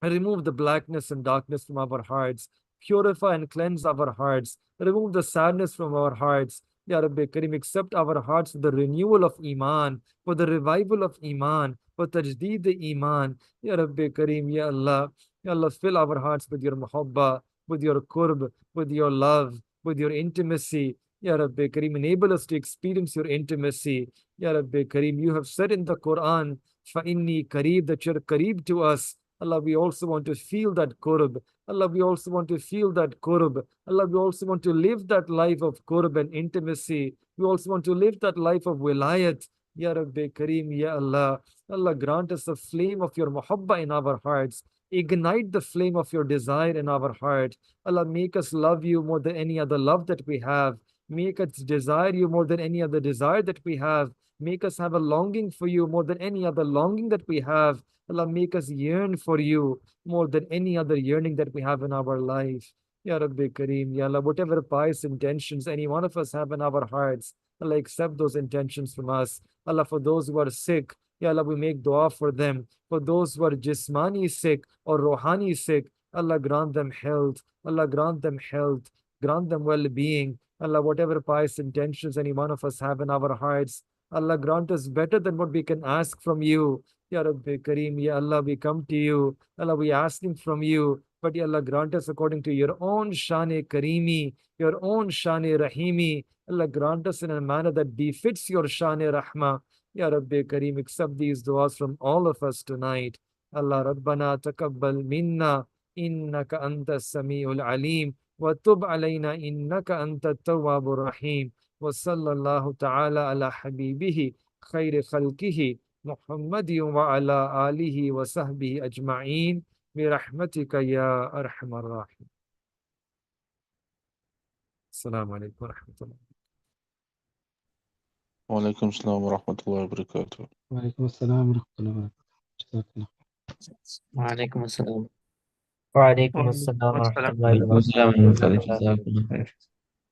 remove the blackness and darkness from our hearts. Purify and cleanse our hearts. Remove the sadness from our hearts. Ya Rabbi Kareem, accept our hearts for the renewal of Iman, for the revival of Iman, for tajdeed the Iman. Ya Rabbi Kareem, Ya Allah. Ya Allah, fill our hearts with your muhabba, with your qurb, with your love, with your intimacy. Ya Rabbi Kareem, enable us to experience your intimacy. Ya Rabbi Kareem, you have said in the Quran, فَإِنِّي Kareeb, that you're Kareeb to us. Allah, we also want to feel that qurb. Allah, we also want to feel that qurb. Allah, we also want to live that life of qurb and intimacy. We also want to live that life of wilayat. Ya Rabbi Kareem, Ya Allah. Allah, grant us the flame of your muhabba in our hearts. Ignite the flame of your desire in our heart. Allah, make us love you more than any other love that we have. Make us desire you more than any other desire that we have. Make us have a longing for you more than any other longing that we have. Allah, make us yearn for you more than any other yearning that we have in our life. Ya Rabbi Kareem, Ya Allah, whatever pious intentions any one of us have in our hearts, Allah, accept those intentions from us. Allah, for those who are sick, Ya Allah, we make dua for them. For those who are jismani sick or rohani sick, Allah, grant them health. Allah, grant them health. Grant them well-being. Allah, whatever pious intentions any one of us have in our hearts, Allah, grant us better than what we can ask from you. Ya Rabbi Kareem, Ya Allah, we come to you. Allah, we asking from you. But Ya Allah, grant us according to your own Shane Kareemi, your own Shane Rahimi. Allah, grant us in a manner that befits your Shane Rahma. Ya Rabbi Kareem, accept these du'as from all of us tonight. Allah, Rabbana taqabbal minna, innaka anta sami'ul alim, wa tub alayna innaka anta tawwabur rahim. وصلى الله تعالى على حبيبه خير خلقه محمد وعلى آله وصحبه أجمعين برحمتك يا أرحم الراحمين. السلام عليكم ورحمة الله. وعليكم السلام ورحمة الله وبركاته. وعليكم السلام ورحمة الله وبركاته. جزاك الله خير. وعليكم السلام. وعليكم السلام ورحمة الله وعليكم السلام ورحمة الله وبركاته. وبركاته.